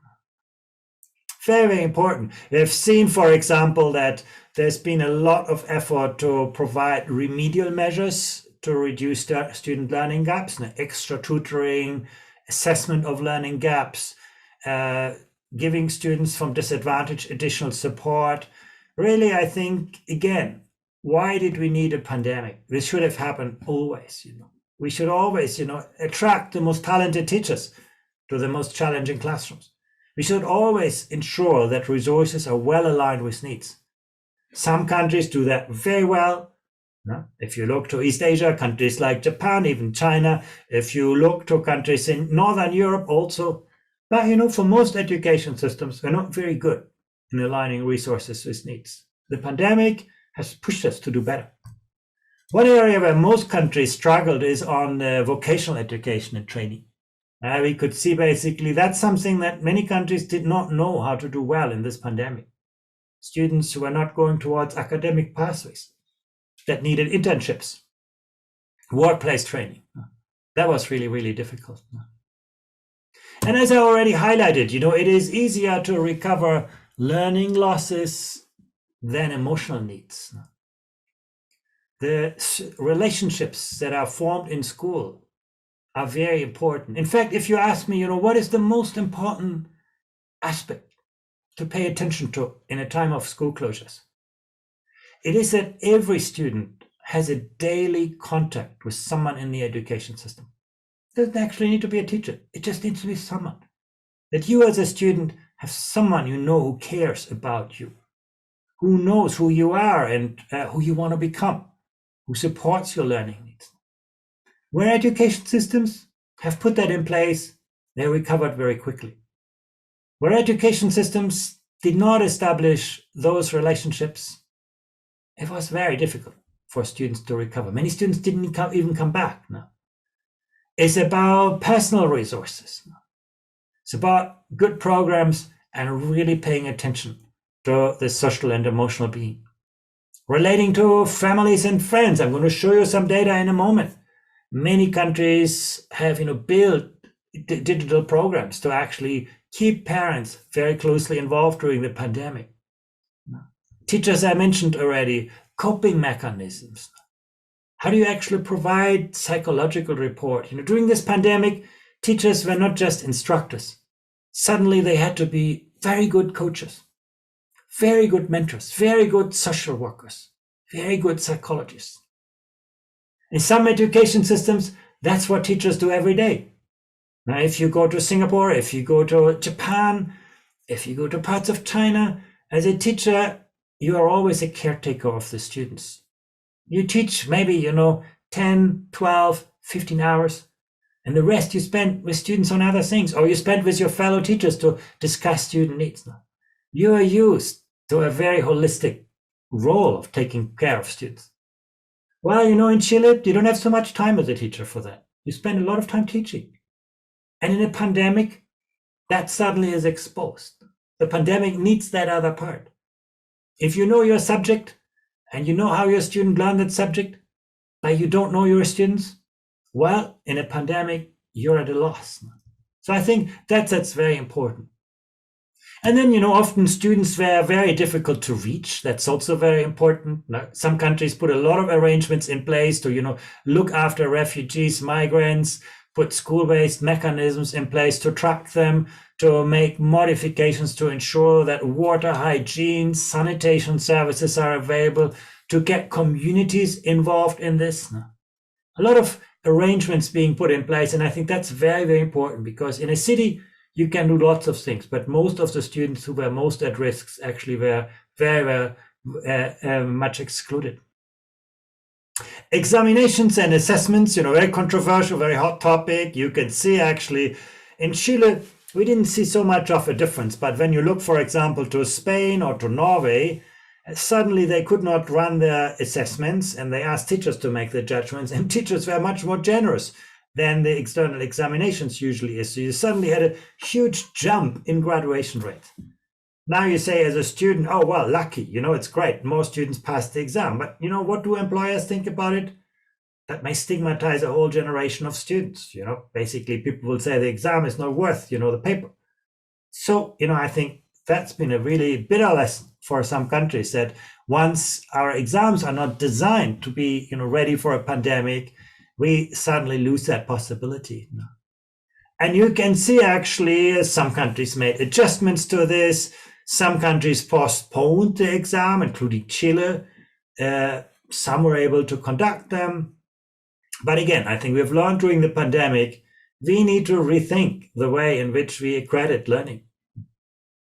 Very, very important. We have seen, for example, that there's been a lot of effort to provide remedial measures to reduce student learning gaps, extra tutoring, assessment of learning gaps, giving students from disadvantaged additional support. Really, I think, again, why did we need a pandemic? This should have happened always, We should always, attract the most talented teachers to the most challenging classrooms. We should always ensure that resources are well aligned with needs. Some countries do that very well. If you look to East Asia, countries like Japan, even China, if you look to countries in Northern Europe also, but for most education systems, we're not very good in aligning resources with needs. The pandemic has pushed us to do better. One area where most countries struggled is on vocational education and training. We could see basically that's something that many countries did not know how to do well in this pandemic. Students who were not going towards academic pathways that needed internships, workplace training. That was really, really difficult. And as I already highlighted, it is easier to recover learning losses than emotional needs. The relationships that are formed in school are very important. In fact, if you ask me, what is the most important aspect to pay attention to in a time of school closures? It is that every student has a daily contact with someone in the education system. It doesn't actually need to be a teacher. It just needs to be someone. That you as a student have someone who cares about you, who knows who you are and who you want to become, who supports your learning needs. Where education systems have put that in place, they recovered very quickly. Where education systems did not establish those relationships, it was very difficult for students to recover. Many students didn't even come back. No. It's about personal resources. No. It's about good programs and really paying attention to the social and emotional being. Relating to families and friends, I'm going to show you some data in a moment. Many countries have built digital programs to actually keep parents very closely involved during the pandemic. Teachers, I mentioned already, coping mechanisms. How do you actually provide psychological support? During this pandemic, teachers were not just instructors. Suddenly they had to be very good coaches, very good mentors, very good social workers, very good psychologists. In some education systems, that's what teachers do every day. Now, if you go to Singapore, if you go to Japan, if you go to parts of China, as a teacher, you are always a caretaker of the students. You teach maybe, 10, 12, 15 hours, and the rest you spend with students on other things, or you spend with your fellow teachers to discuss student needs. You are used to a very holistic role of taking care of students. Well, in Chile, you don't have so much time as a teacher for that. You spend a lot of time teaching. And in a pandemic, that suddenly is exposed. The pandemic needs that other part. If you know your subject and you know how your student learned that subject, but you don't know your students, well, in a pandemic, you're at a loss. So I think that's very important. And then, often students were very difficult to reach. That's also very important. Some countries put a lot of arrangements in place to, look after refugees, migrants, put school-based mechanisms in place to track them, to make modifications to ensure that water, hygiene, sanitation services are available, to get communities involved in this. A lot of arrangements being put in place, and I think that's very, very important, because in a city, you can do lots of things, but most of the students who were most at risk actually were very much excluded. Examinations and assessments, very controversial, very hot topic. You can see actually in Chile, we didn't see so much of a difference. But when you look, for example, to Spain or to Norway, suddenly they could not run their assessments and they asked teachers to make the judgments, and teachers were much more generous than the external examinations usually is. So you suddenly had a huge jump in graduation rate. Now you say as a student, oh, well, lucky, it's great. More students pass the exam. But, what do employers think about it? That may stigmatize a whole generation of students. Basically, people will say the exam is not worth, the paper. So, I think that's been a really bitter lesson for some countries, that once our exams are not designed to be, ready for a pandemic, we suddenly lose that possibility. And you can see actually some countries made adjustments to this. Some countries postponed the exam, including Chile. Some were able to conduct them. But again, I think we've learned during the pandemic, we need to rethink the way in which we accredit learning,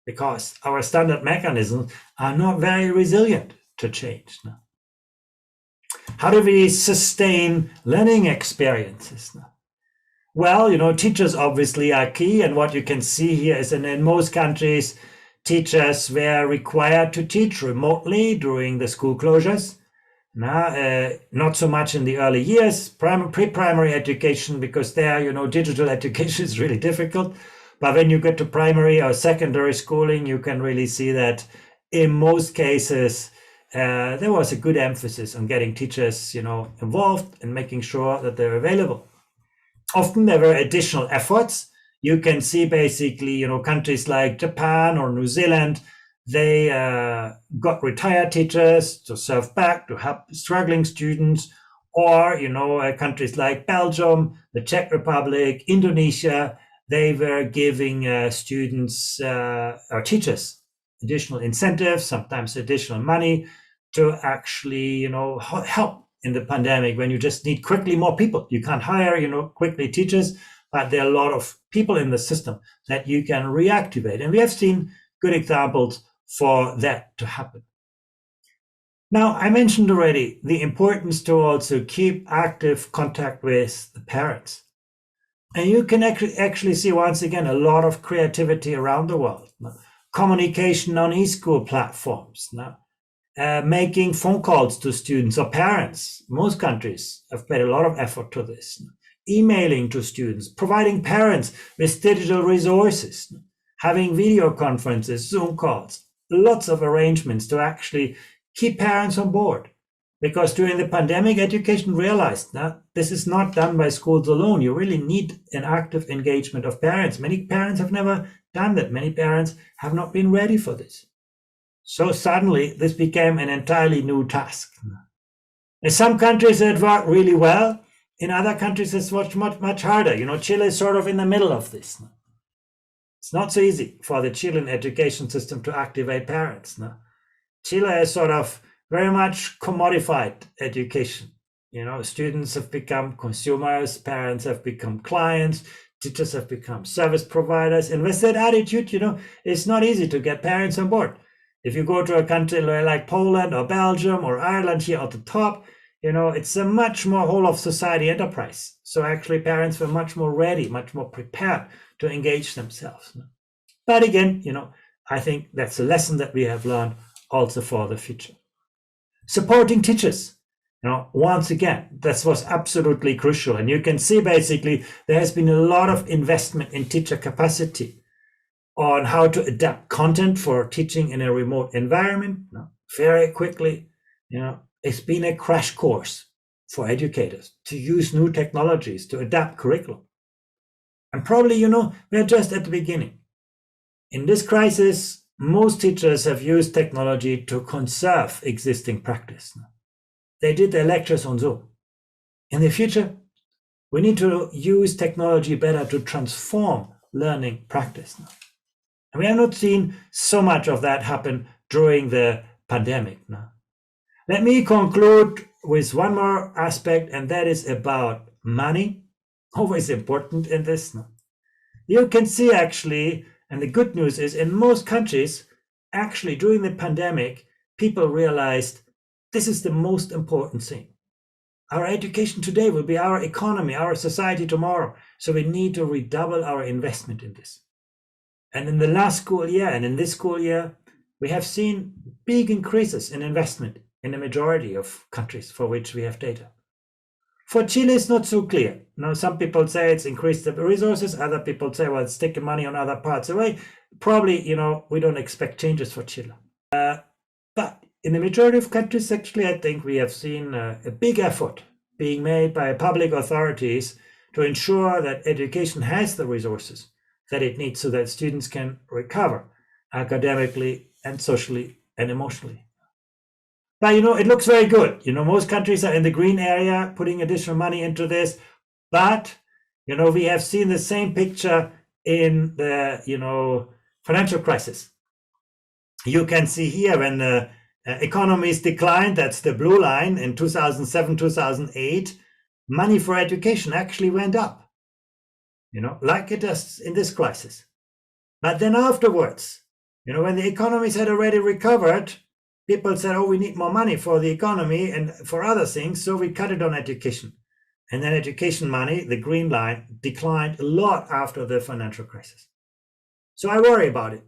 because our standard mechanisms are not very resilient to change. How do we sustain learning experiences? Well, teachers obviously are key. And what you can see here is that in most countries, teachers were required to teach remotely during the school closures. Not so much in the early years, pre-primary education, because there, digital education is really difficult. But when you get to primary or secondary schooling, you can really see that in most cases, there was a good emphasis on getting teachers, involved and making sure that they're available. Often there were additional efforts. You can see basically, countries like Japan or New Zealand, they got retired teachers to serve back, to help struggling students, or, countries like Belgium, the Czech Republic, Indonesia, they were giving students or teachers additional incentives, sometimes additional money to actually, help in the pandemic when you just need quickly more people. You can't hire, quickly teachers, but there are a lot of people in the system that you can reactivate. And we have seen good examples for that to happen. Now, I mentioned already the importance to also keep active contact with the parents. And you can actually see, once again, a lot of creativity around the world. Communication on e-school platforms, making phone calls to students or parents. Most countries have paid a lot of effort to this. Emailing to students, providing parents with digital resources, having video conferences, Zoom calls, lots of arrangements to actually keep parents on board. Because during the pandemic, education realized that this is not done by schools alone. You really need an active engagement of parents. Many parents have never done that. Many parents have not been ready for this. So suddenly, this became an entirely new task. In some countries, it worked really well. In other countries, it's much harder. Chile is sort of in the middle of this. It's not so easy for the Chilean education system to activate parents. Chile is sort of very much commodified education. Students have become consumers, parents have become clients, teachers have become service providers. And with that attitude, it's not easy to get parents on board. If you go to a country like Poland or Belgium or Ireland here at the top, it's a much more whole of society enterprise. So actually parents were much more ready, much more prepared to engage themselves. But again, I think that's a lesson that we have learned also for the future. Supporting teachers, once again, this was absolutely crucial. And you can see basically there has been a lot of investment in teacher capacity on how to adapt content for teaching in a remote environment very quickly. It's been a crash course for educators to use new technologies to adapt curriculum. And probably, we're just at the beginning. In this crisis, most teachers have used technology to conserve existing practice. They did their lectures on Zoom. In the future, we need to use technology better to transform learning practice. And we have not seen so much of that happen during the pandemic. Let me conclude with one more aspect, and that is about money. Always important in this. You can see actually, and the good news is in most countries, actually during the pandemic, people realized this is the most important thing. Our education today will be our economy, our society tomorrow. So we need to redouble our investment in this. And in the last school year and in this school year, we have seen big increases in investment in the majority of countries for which we have data. For Chile, it's not so clear. Some people say it's increased the resources. Other people say, well, it's taken money on other parts away. Probably, we don't expect changes for Chile. But in the majority of countries, actually, I think we have seen a big effort being made by public authorities to ensure that education has the resources that it needs so that students can recover academically and socially and emotionally. But, it looks very good. Most countries are in the green area, putting additional money into this. But, we have seen the same picture in the, financial crisis. You can see here when the economies declined, that's the blue line, in 2007, 2008, money for education actually went up, like it does in this crisis. But then afterwards, when the economies had already recovered, people said, oh, we need more money for the economy and for other things, so we cut it on education. And then education money, the green line, declined a lot after the financial crisis. So I worry about it.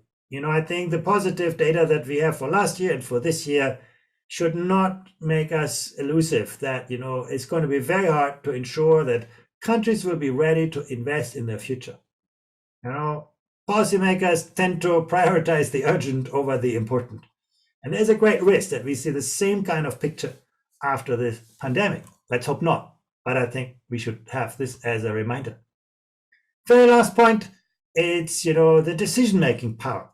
I think the positive data that we have for last year and for this year should not make us elusive that, it's going to be very hard to ensure that countries will be ready to invest in their future. Policymakers tend to prioritize the urgent over the important. And there's a great risk that we see the same kind of picture after the pandemic. Let's hope not, but I think we should have this as a reminder. Very last point, it's, the decision-making power.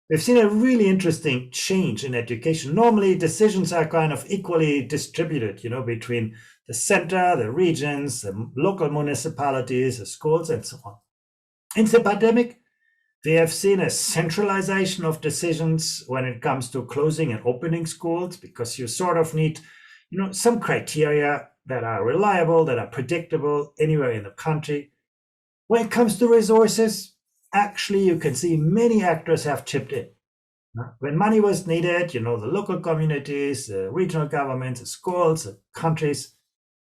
We've seen a really interesting change in education. Normally, decisions are kind of equally distributed, between the center, the regions, the local municipalities, the schools, and so on. In the pandemic, we have seen a centralization of decisions when it comes to closing and opening schools, because you sort of need, some criteria that are reliable, that are predictable anywhere in the country. When it comes to resources, actually, you can see many actors have chipped in. When money was needed, the local communities, the regional governments, the schools, the countries.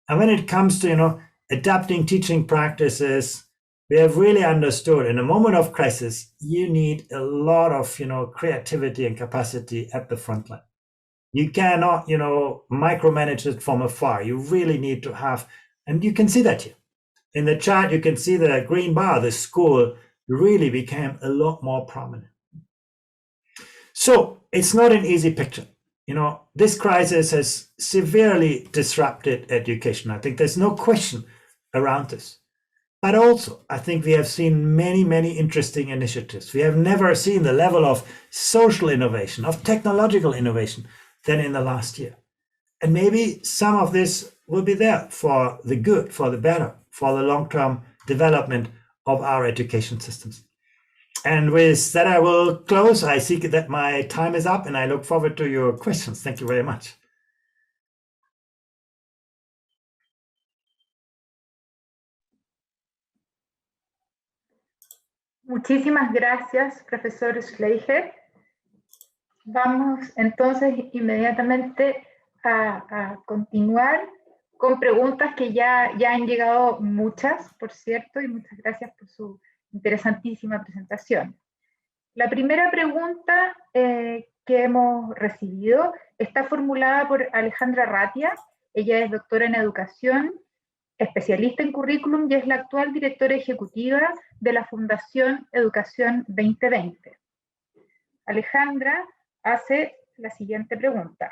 And when it comes to, adapting teaching practices, we have really understood in a moment of crisis, you need a lot of, creativity and capacity at the front line. You cannot, micromanage it from afar. You really need to have, and you can see that here. In the chart, you can see the green bar, the school really became a lot more prominent. So it's not an easy picture. This crisis has severely disrupted education. I think there's no question around this. But also, I think we have seen many, many interesting initiatives. We have never seen the level of social innovation, of technological innovation than in the last year. And maybe some of this will be there for the good, for the better, for the long-term development of our education systems. And with that, I will close. I see that my time is up and I look forward to your questions. Thank you very much. Muchísimas gracias, profesor Schleicher. Vamos entonces inmediatamente a continuar con preguntas que ya han llegado muchas, por cierto, y muchas gracias por su interesantísima presentación. La primera pregunta que hemos recibido está formulada por Alejandra Ratia. Ella es doctora en educación, especialista en currículum y es la actual directora ejecutiva de la Fundación Educación 2020. Alejandra hace la siguiente pregunta.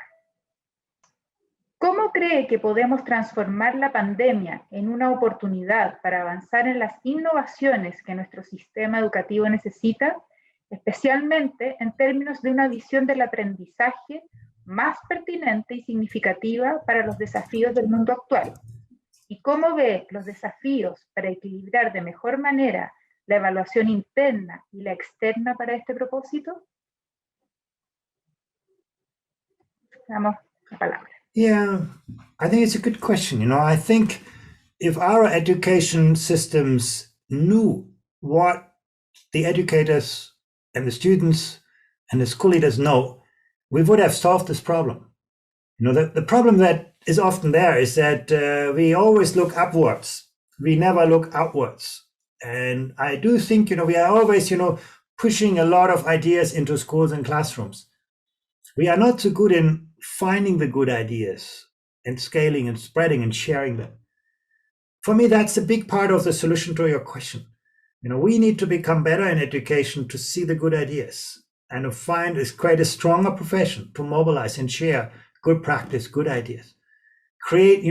¿Cómo cree que podemos transformar la pandemia en una oportunidad para avanzar en las innovaciones que nuestro sistema educativo necesita, especialmente en términos de una visión del aprendizaje más pertinente y significativa para los desafíos del mundo actual? ¿Y cómo ve los desafíos para equilibrar de mejor manera la evaluación interna y la externa para este propósito? Damos la palabra. Yeah, I think it's a good question. I think if our education systems knew what the educators and the students and the school leaders know, we would have solved this problem. The problem that is often there is that we always look upwards. We never look outwards. And I do think, we are always, pushing a lot of ideas into schools and classrooms. We are not so good in finding the good ideas and scaling and spreading and sharing them. For me, that's a big part of the solution to your question. We need to become better in education to see the good ideas and to create a stronger profession to mobilize and share good practice, good ideas. Create,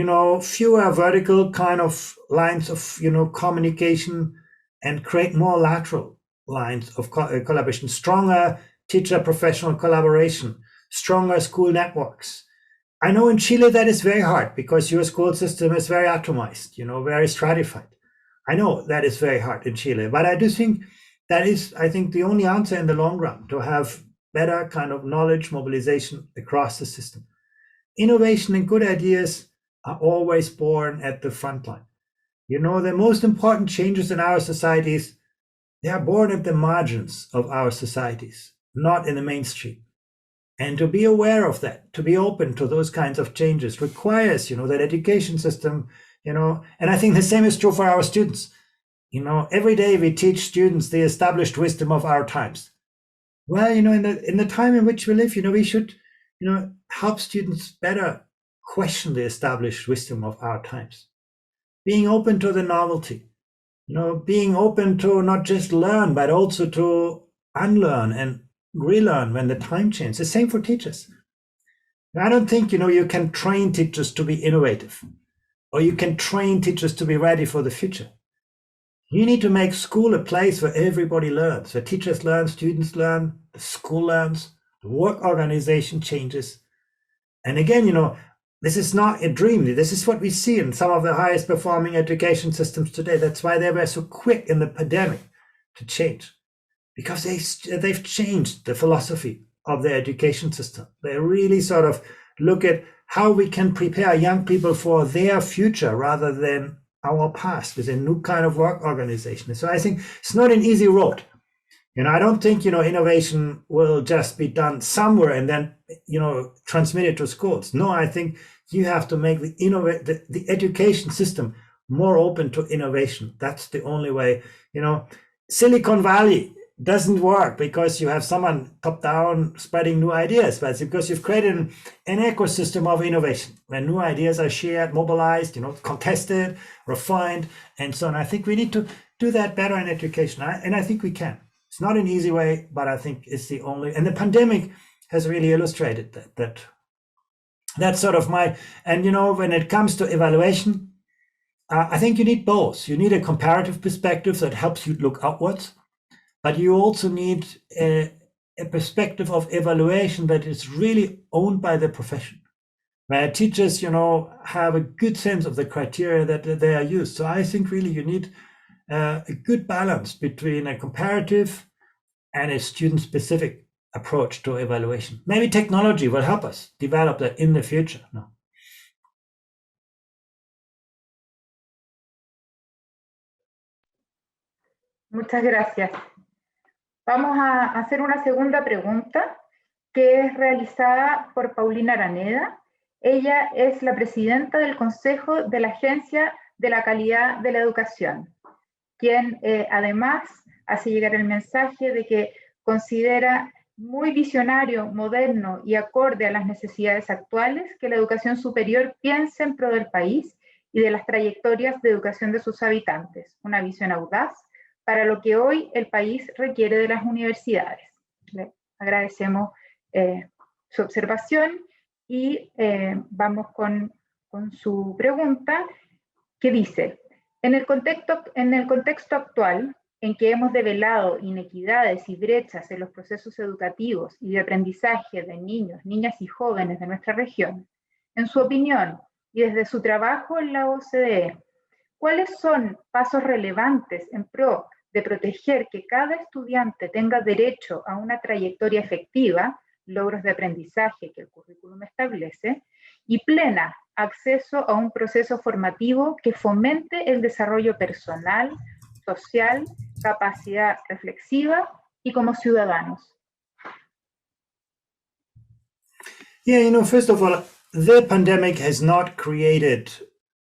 fewer vertical kind of lines of, communication and create more lateral lines of collaboration, stronger teacher professional collaboration, stronger school networks. I know in Chile that is very hard because your school system is very atomized, very stratified. I know that is very hard in Chile, but I do think that is, the only answer in the long run to have better kind of knowledge mobilization across the system. Innovation and good ideas are always born at the front line. The most important changes in our societies, they are born at the margins of our societies, not in the mainstream. And to be aware of that, to be open to those kinds of changes requires, that education system, and I think the same is true for our students. Every day we teach students the established wisdom of our times. Well, in the time in which we live, we should, help students better question the established wisdom of our times. Being open to the novelty, being open to not just learn, but also to unlearn and relearn when the time changes. The same for teachers. I don't think, you can train teachers to be innovative, or you can train teachers to be ready for the future. You need to make school a place where everybody learns, where teachers learn, students learn, the school learns, the work organization changes. And again, this is not a dream. This is what we see in some of the highest performing education systems today. That's why they were so quick in the pandemic to change, because they've changed the philosophy of their education system. They really sort of look at how we can prepare young people for their future rather than our past with a new kind of work organization. So I think it's not an easy road, I don't think, innovation will just be done somewhere and then, transmitted to schools. No, I think you have to make the education system more open to innovation. That's the only way. Silicon Valley doesn't work because you have someone top down spreading new ideas, but it's because you've created an ecosystem of innovation where new ideas are shared, mobilized, contested, refined, and so on. I think we need to do that better in education, and I think we can. It's not an easy way, but I think it's the only, and the pandemic has really illustrated that. That's sort of my, and when it comes to evaluation, I think you need both. You need a comparative perspective that helps you look outwards, but you also need a perspective of evaluation that is really owned by the profession, where teachers, have a good sense of the criteria that they are used. So I think really you need a good balance between a comparative and a student-specific approach to evaluation. Maybe technology will help us develop that in the future. No. Muchas gracias. Vamos a hacer una segunda pregunta que es realizada por Paulina Araneda. Ella es la presidenta del Consejo de la Agencia de la Calidad de la Educación, quien además hace llegar el mensaje de que considera muy visionario, moderno y acorde a las necesidades actuales que la educación superior piense en pro del país y de las trayectorias de educación de sus habitantes, una visión audaz para lo que hoy el país requiere de las universidades. Le agradecemos su observación y vamos con su pregunta, que dice: en el contexto actual, en que hemos develado inequidades y brechas en los procesos educativos y de aprendizaje de niños, niñas y jóvenes de nuestra región, en su opinión y desde su trabajo en la OCDE, ¿cuáles son pasos relevantes en pro de proteger que cada estudiante tenga derecho a una trayectoria efectiva, logros de aprendizaje que el currículum establece, y plena acceso a un proceso formativo que fomente el desarrollo personal, social, capacidad reflexiva y como ciudadanos? Yeah, first of all, the pandemic has not created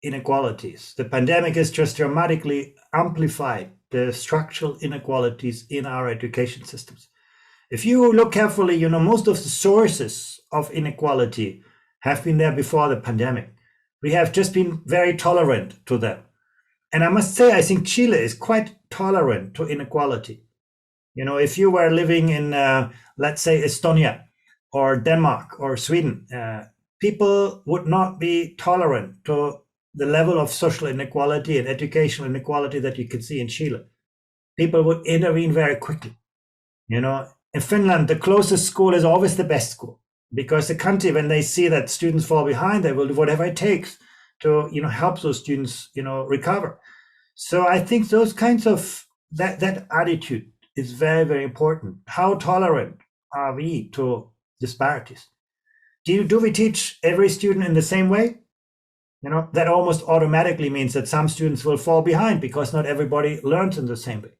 inequalities. The pandemic has just dramatically amplified the structural inequalities in our education systems. If you look carefully, most of the sources of inequality have been there before the pandemic. We have just been very tolerant to them. And I must say, I think Chile is quite tolerant to inequality. If you were living in, let's say, Estonia or Denmark or Sweden, people would not be tolerant to the level of social inequality and educational inequality that you can see in Chile. People would intervene very quickly. In Finland, the closest school is always the best school, because the country, when they see that students fall behind, they will do whatever it takes to help those students recover. So I think those kinds of that attitude is very, very important. How tolerant are we to disparities? Do we teach every student in the same way? That almost automatically means that some students will fall behind because not everybody learns in the same way.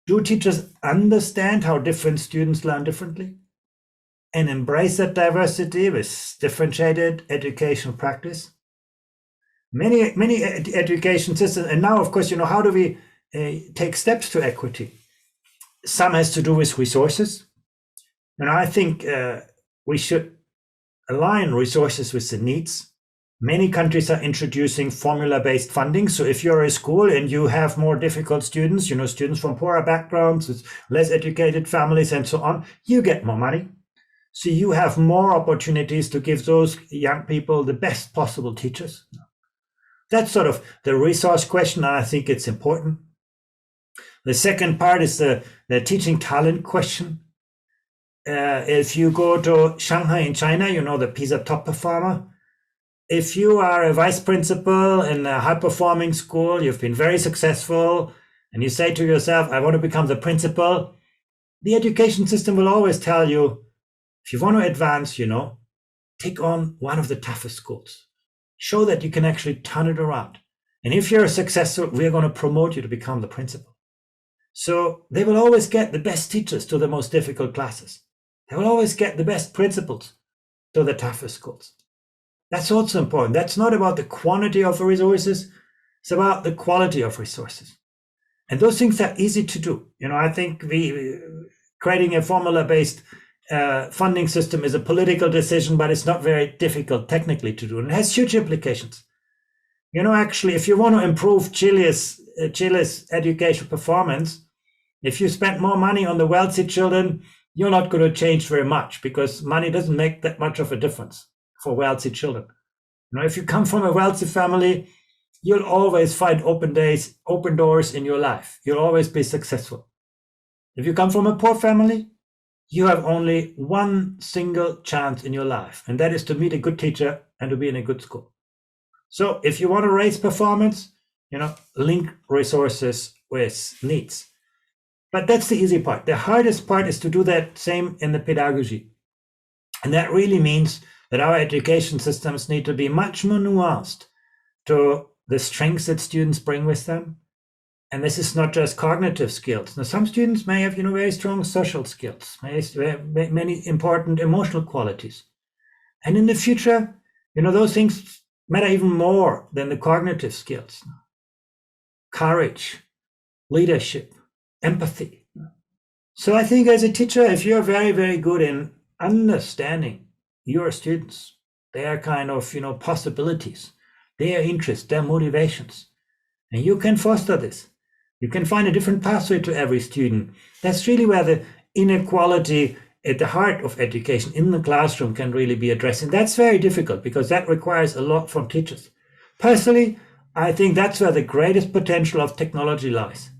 Do teachers understand how different students learn differently and embrace that diversity with differentiated educational practice? Many education systems, and now, of course, how do we take steps to equity? Some has to do with resources. I think we should align resources with the needs. Many countries are introducing formula-based funding. So if you're a school and you have more difficult students, students from poorer backgrounds, with less educated families and so on, you get more money. So you have more opportunities to give those young people the best possible teachers. That's sort of the resource question, and I think it's important. The second part is the teaching talent question. If you go to Shanghai in China, the PISA top performer. If you are a vice principal in a high-performing school, you've been very successful, and you say to yourself, I want to become the principal, the education system will always tell you, if you want to advance, take on one of the toughest schools. Show that you can actually turn it around. And if you're successful, we're going to promote you to become the principal. So they will always get the best teachers to the most difficult classes. They will always get the best principals to the toughest schools. That's also important. That's not about the quantity of resources. It's about the quality of resources. And those things are easy to do. I think creating a formula-based funding system is a political decision, but it's not very difficult technically to do. And it has huge implications. Actually, if you want to improve Chile's education performance, if you spend more money on the wealthy children, you're not going to change very much, because money doesn't make that much of a difference for wealthy children. If you come from a wealthy family, you'll always find open doors in your life. You'll always be successful. If you come from a poor family, you have only one single chance in your life, and that is to meet a good teacher and to be in a good school. So if you want to raise performance, link resources with needs. But that's the easy part. The hardest part is to do that same in the pedagogy. And that really means that our education systems need to be much more nuanced to the strengths that students bring with them. And this is not just cognitive skills. Now, some students may have, very strong social skills, may have many important emotional qualities. And in the future, those things matter even more than the cognitive skills. Courage, leadership, empathy. So I think as a teacher, if you're very, very good in understanding your students, their kind of, possibilities, their interests, their motivations, and you can foster this, you can find a different pathway to every student. That's really where the inequality at the heart of education in the classroom can really be addressed. And that's very difficult, because that requires a lot from teachers. Personally, I think that's where the greatest potential of technology lies.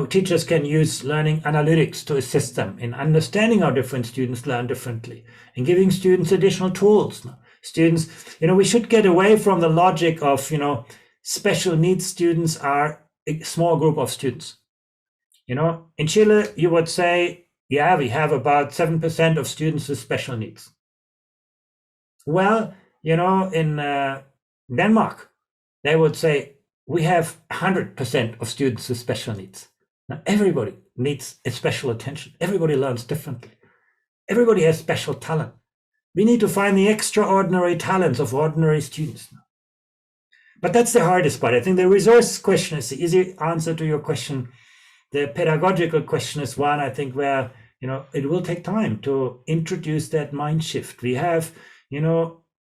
Teachers can use learning analytics to assist them in understanding how different students learn differently and giving students additional tools. Students, we should get away from the logic of, special needs students are a small group of students. In Chile, you would say, yeah, we have about 7% of students with special needs. Well, in Denmark, they would say, we have 100% of students with special needs. Now, everybody needs a special attention. Everybody learns differently. Everybody has special talent. We need to find the extraordinary talents of ordinary students. But that's the hardest part. I think the resource question is the easy answer to your question. The pedagogical question is one, I think, where, it will take time to introduce that mind shift. We have,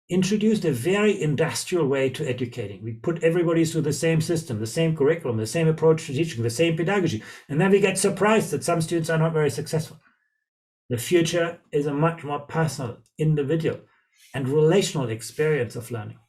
introduced a very industrial way to educating. We put everybody through the same system, the same curriculum, the same approach to teaching, the same pedagogy. And then we get surprised that some students are not very successful. The future is a much more personal, individual, and relational experience of learning.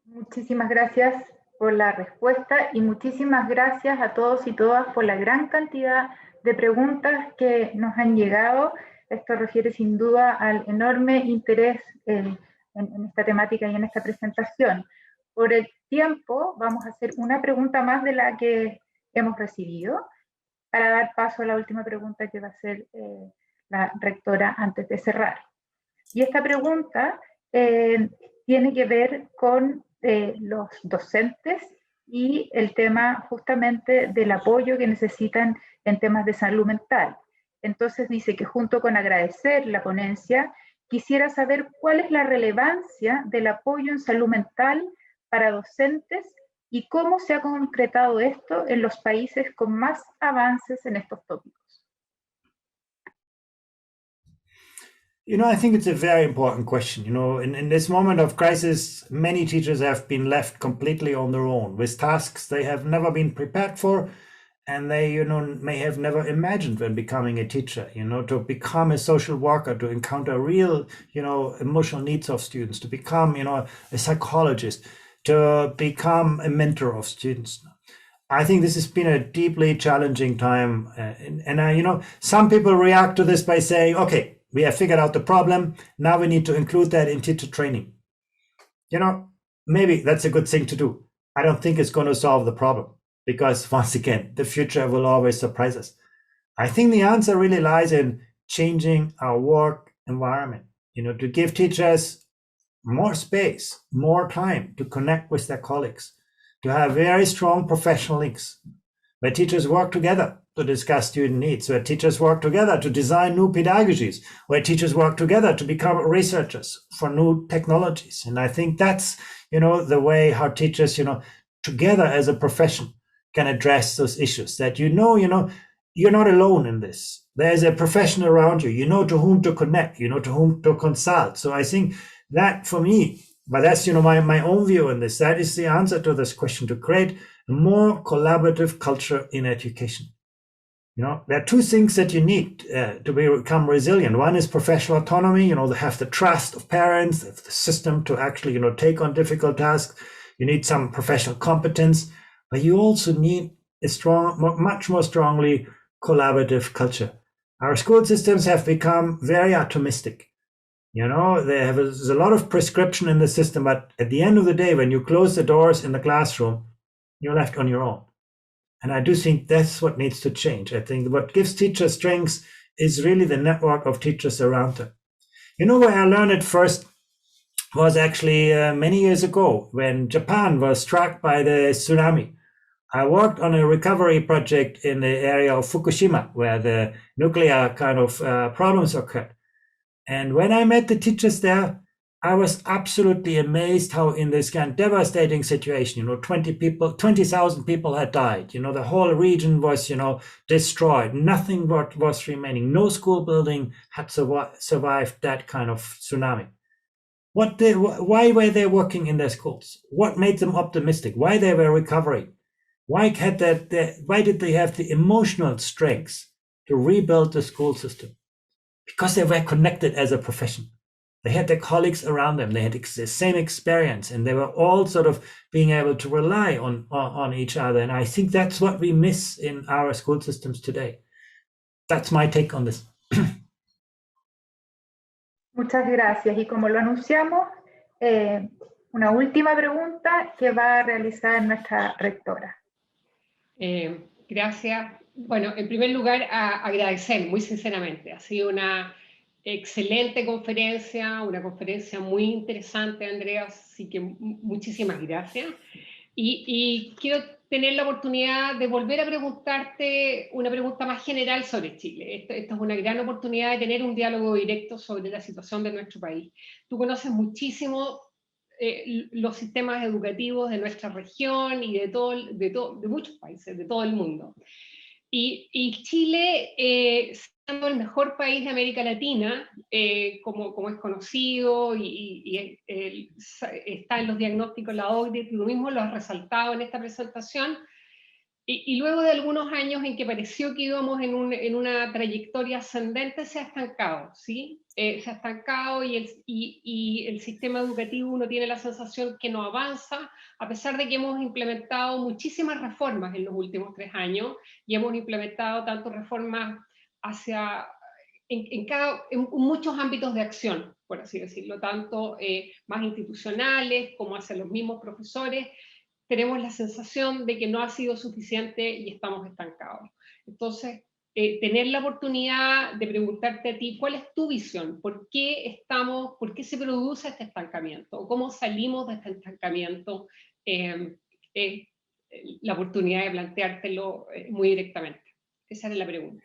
Muchísimas gracias por la respuesta y muchísimas gracias a todos y todas por la gran cantidad de preguntas que nos han llegado. Esto refiere sin duda al enorme interés en esta temática y en esta presentación. Por el tiempo vamos a hacer una pregunta más de la que hemos recibido para dar paso a la última pregunta que va a hacer la rectora antes de cerrar. Y esta pregunta tiene que ver con los docentes y el tema justamente del apoyo que necesitan en temas de salud mental. Entonces dice que junto con agradecer la ponencia, quisiera saber cuál es la relevancia del apoyo en salud mental para docentes y cómo se ha concretado esto en los países con más avances en estos tópicos. I think it's a very important question. In this moment of crisis, many teachers have been left completely on their own with tasks they have never been prepared for, and they, may have never imagined when becoming a teacher, to become a social worker, to encounter real, emotional needs of students, to become, a psychologist, to become a mentor of students. I think this has been a deeply challenging time. And some people react to this by saying, okay, we have figured out the problem. Now we need to include that in teacher training. Maybe that's a good thing to do. I don't think it's going to solve the problem, because once again, the future will always surprise us. I think the answer really lies in changing our work environment, to give teachers more space, more time to connect with their colleagues, to have very strong professional links, where teachers work together to discuss student needs, where teachers work together to design new pedagogies, where teachers work together to become researchers for new technologies. And I think that's, the way how teachers, together as a profession can address those issues, that you're not alone in this. There's a profession around you, to whom to connect, to whom to consult. So I think that for me, but that's, my own view on this, that is the answer to this question, to create a more collaborative culture in education. There are two things that you need to become resilient. One is professional autonomy, to have the trust of parents, of the system to actually, take on difficult tasks. You need some professional competence, but you also need a strong, much more strongly collaborative culture. Our school systems have become very atomistic. There's a lot of prescription in the system, but at the end of the day, when you close the doors in the classroom, you're left on your own. And I do think that's what needs to change. I think what gives teachers strengths is really the network of teachers around them. Where I learned it first was actually many years ago when Japan was struck by the tsunami. I worked on a recovery project in the area of Fukushima, where the nuclear kind of problems occurred. And when I met the teachers there, I was absolutely amazed how in this kind of devastating situation, 20,000 people had died. The whole region was, destroyed. Nothing was remaining. No school building had survived that kind of tsunami. Why were they working in their schools? What made them optimistic? Why they were recovering? Why did they have the emotional strength to rebuild the school system? Because they were connected as a profession. They had their colleagues around them. They had the same experience, and they were all sort of being able to rely on each other. And I think that's what we miss in our school systems today. That's my take on this. Muchas gracias. Y como lo anunciamos, una última pregunta que va a realizar nuestra rectora. Gracias. Bueno, en primer lugar, agradecer muy sinceramente. Ha sido una excelente conferencia, una conferencia muy interesante, Andreas, así que muchísimas gracias. Y quiero tener la oportunidad de volver a preguntarte una pregunta más general sobre Chile. Esta es una gran oportunidad de tener un diálogo directo sobre la situación de nuestro país. Tú conoces muchísimo los sistemas educativos de nuestra región y de muchos países, de todo el mundo. Y Chile, siendo el mejor país de América Latina, como es conocido y está en los diagnósticos la OCDE, tú mismo lo has resaltado en esta presentación, y luego de algunos años en que pareció que íbamos en una trayectoria ascendente, se ha estancado, ¿sí? Se ha estancado y el sistema educativo, uno tiene la sensación que no avanza, a pesar de que hemos implementado muchísimas reformas en los últimos 3 años, y hemos implementado tanto reformas en muchos ámbitos de acción, por así decirlo, tanto más institucionales como hacia los mismos profesores. Tenemos la sensación de que no ha sido suficiente y estamos estancados. Entonces, tener la oportunidad de preguntarte a ti, ¿cuál es tu visión? ¿Por qué se produce este estancamiento? ¿Cómo salimos de este estancamiento? La oportunidad de planteártelo muy directamente. Esa es la pregunta.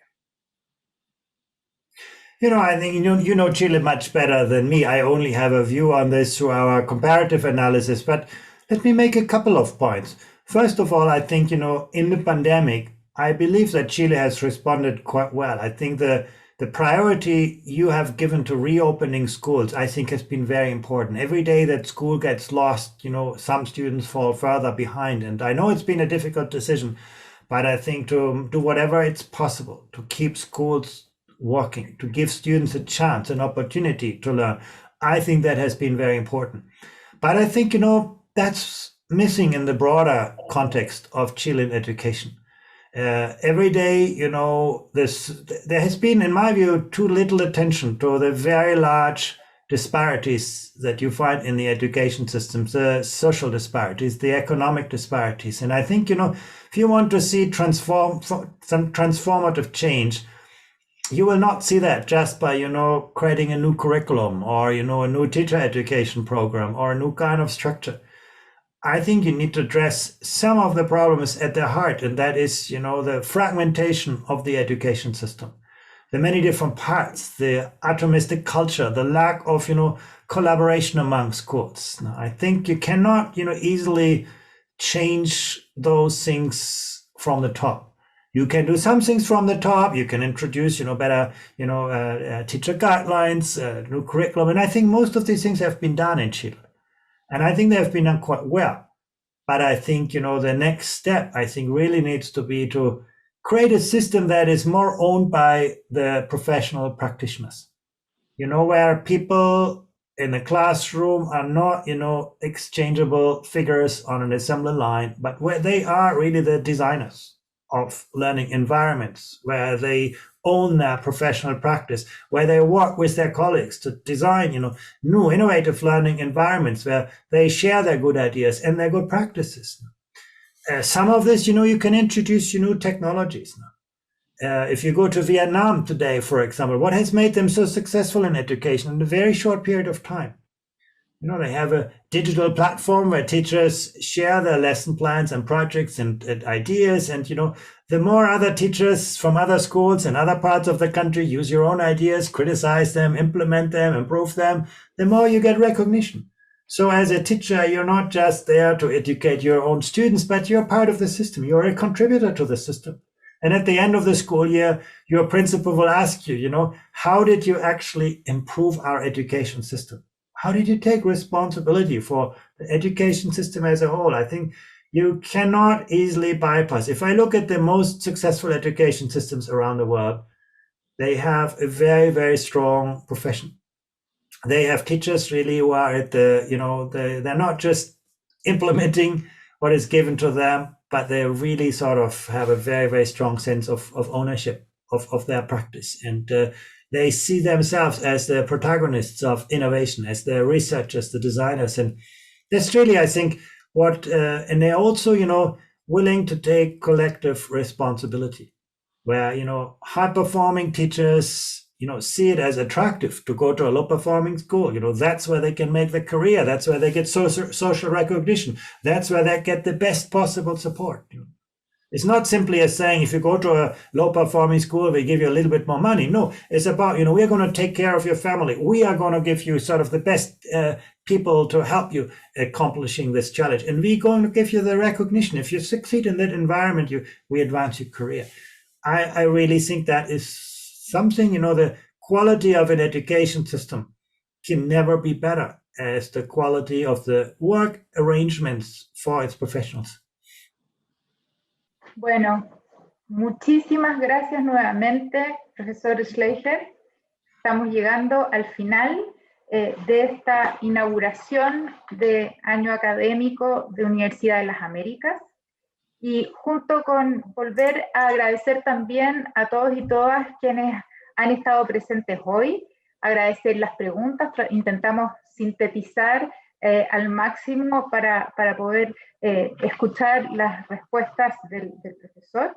I think you know Chile much better than me. I only have a view on this through our comparative analysis, but let me make a couple of points. First of all, I think, in the pandemic, I believe that Chile has responded quite well. I think the priority you have given to reopening schools, I think, has been very important. Every day that school gets lost, some students fall further behind. And I know it's been a difficult decision, but I think to do whatever it's possible to keep schools working, to give students a chance, an opportunity to learn, I think that has been very important. But I think, that's missing in the broader context of Chilean education. Every day, there has been, in my view, too little attention to the very large disparities that you find in the education systems, the social disparities, the economic disparities. And I think, if you want to see some transformative change, you will not see that just by, creating a new curriculum or, a new teacher education program or a new kind of structure. I think you need to address some of the problems at their heart, and that is, the fragmentation of the education system. The many different parts, the atomistic culture, the lack of, collaboration among schools. Now, I think you cannot, easily change those things from the top. You can do some things from the top. You can introduce, better, teacher guidelines, new curriculum. And I think most of these things have been done in Chile. And I think they have been done quite well. But I think, the next step, I think, really needs to be to create a system that is more owned by the professional practitioners. Where people in the classroom are not, exchangeable figures on an assembly line, but where they are really the designers of learning environments, where they own their professional practice, where they work with their colleagues to design, new innovative learning environments where they share their good ideas and their good practices. Some of this, you can introduce new technologies. If you go to Vietnam today, for example, what has made them so successful in education in a very short period of time? They have a digital platform where teachers share their lesson plans and projects and ideas. And, the more other teachers from other schools and other parts of the country use your own ideas, criticize them, implement them, improve them, the more you get recognition. So as a teacher, you're not just there to educate your own students, but you're part of the system. You're a contributor to the system. And at the end of the school year, your principal will ask you, how did you actually improve our education system? How did you take responsibility for the education system as a whole? I think you cannot easily bypass. If I look at the most successful education systems around the world, they have a very, very strong profession. They have teachers really who are at the, they're not just implementing what is given to them, but they really sort of have a very, very strong sense of ownership of their practice. And they see themselves as the protagonists of innovation, as the researchers, the designers. And that's really, I think, and they're also, willing to take collective responsibility, where, high-performing teachers, see it as attractive to go to a low-performing school. That's where they can make their career. That's where they get social recognition. That's where they get the best possible support. It's not simply as saying, if you go to a low-performing school, we give you a little bit more money. No, it's about, we're going to take care of your family. We are going to give you sort of the best people to help you accomplishing this challenge. And we're going to give you the recognition. If you succeed in that environment, we advance your career. I really think that is something, the quality of an education system can never be better as the quality of the work arrangements for its professionals. Bueno, muchísimas gracias nuevamente, profesor Schleicher. Estamos llegando al final de esta inauguración de Año Académico de Universidad de Las Américas. Y junto con volver a agradecer también a todos y todas quienes han estado presentes hoy, agradecer las preguntas, intentamos sintetizar al máximo para poder escuchar las respuestas del profesor.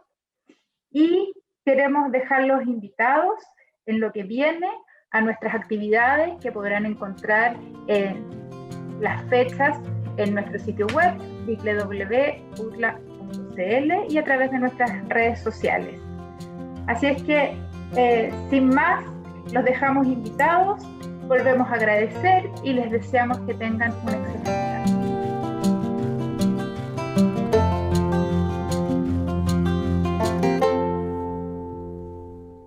Y queremos dejarlos invitados en lo que viene a nuestras actividades que podrán encontrar las fechas en nuestro sitio web www.udla.cl y a través de nuestras redes sociales. Así es que, sin más, los dejamos invitados, volvemos a agradecer y les deseamos que tengan un excelente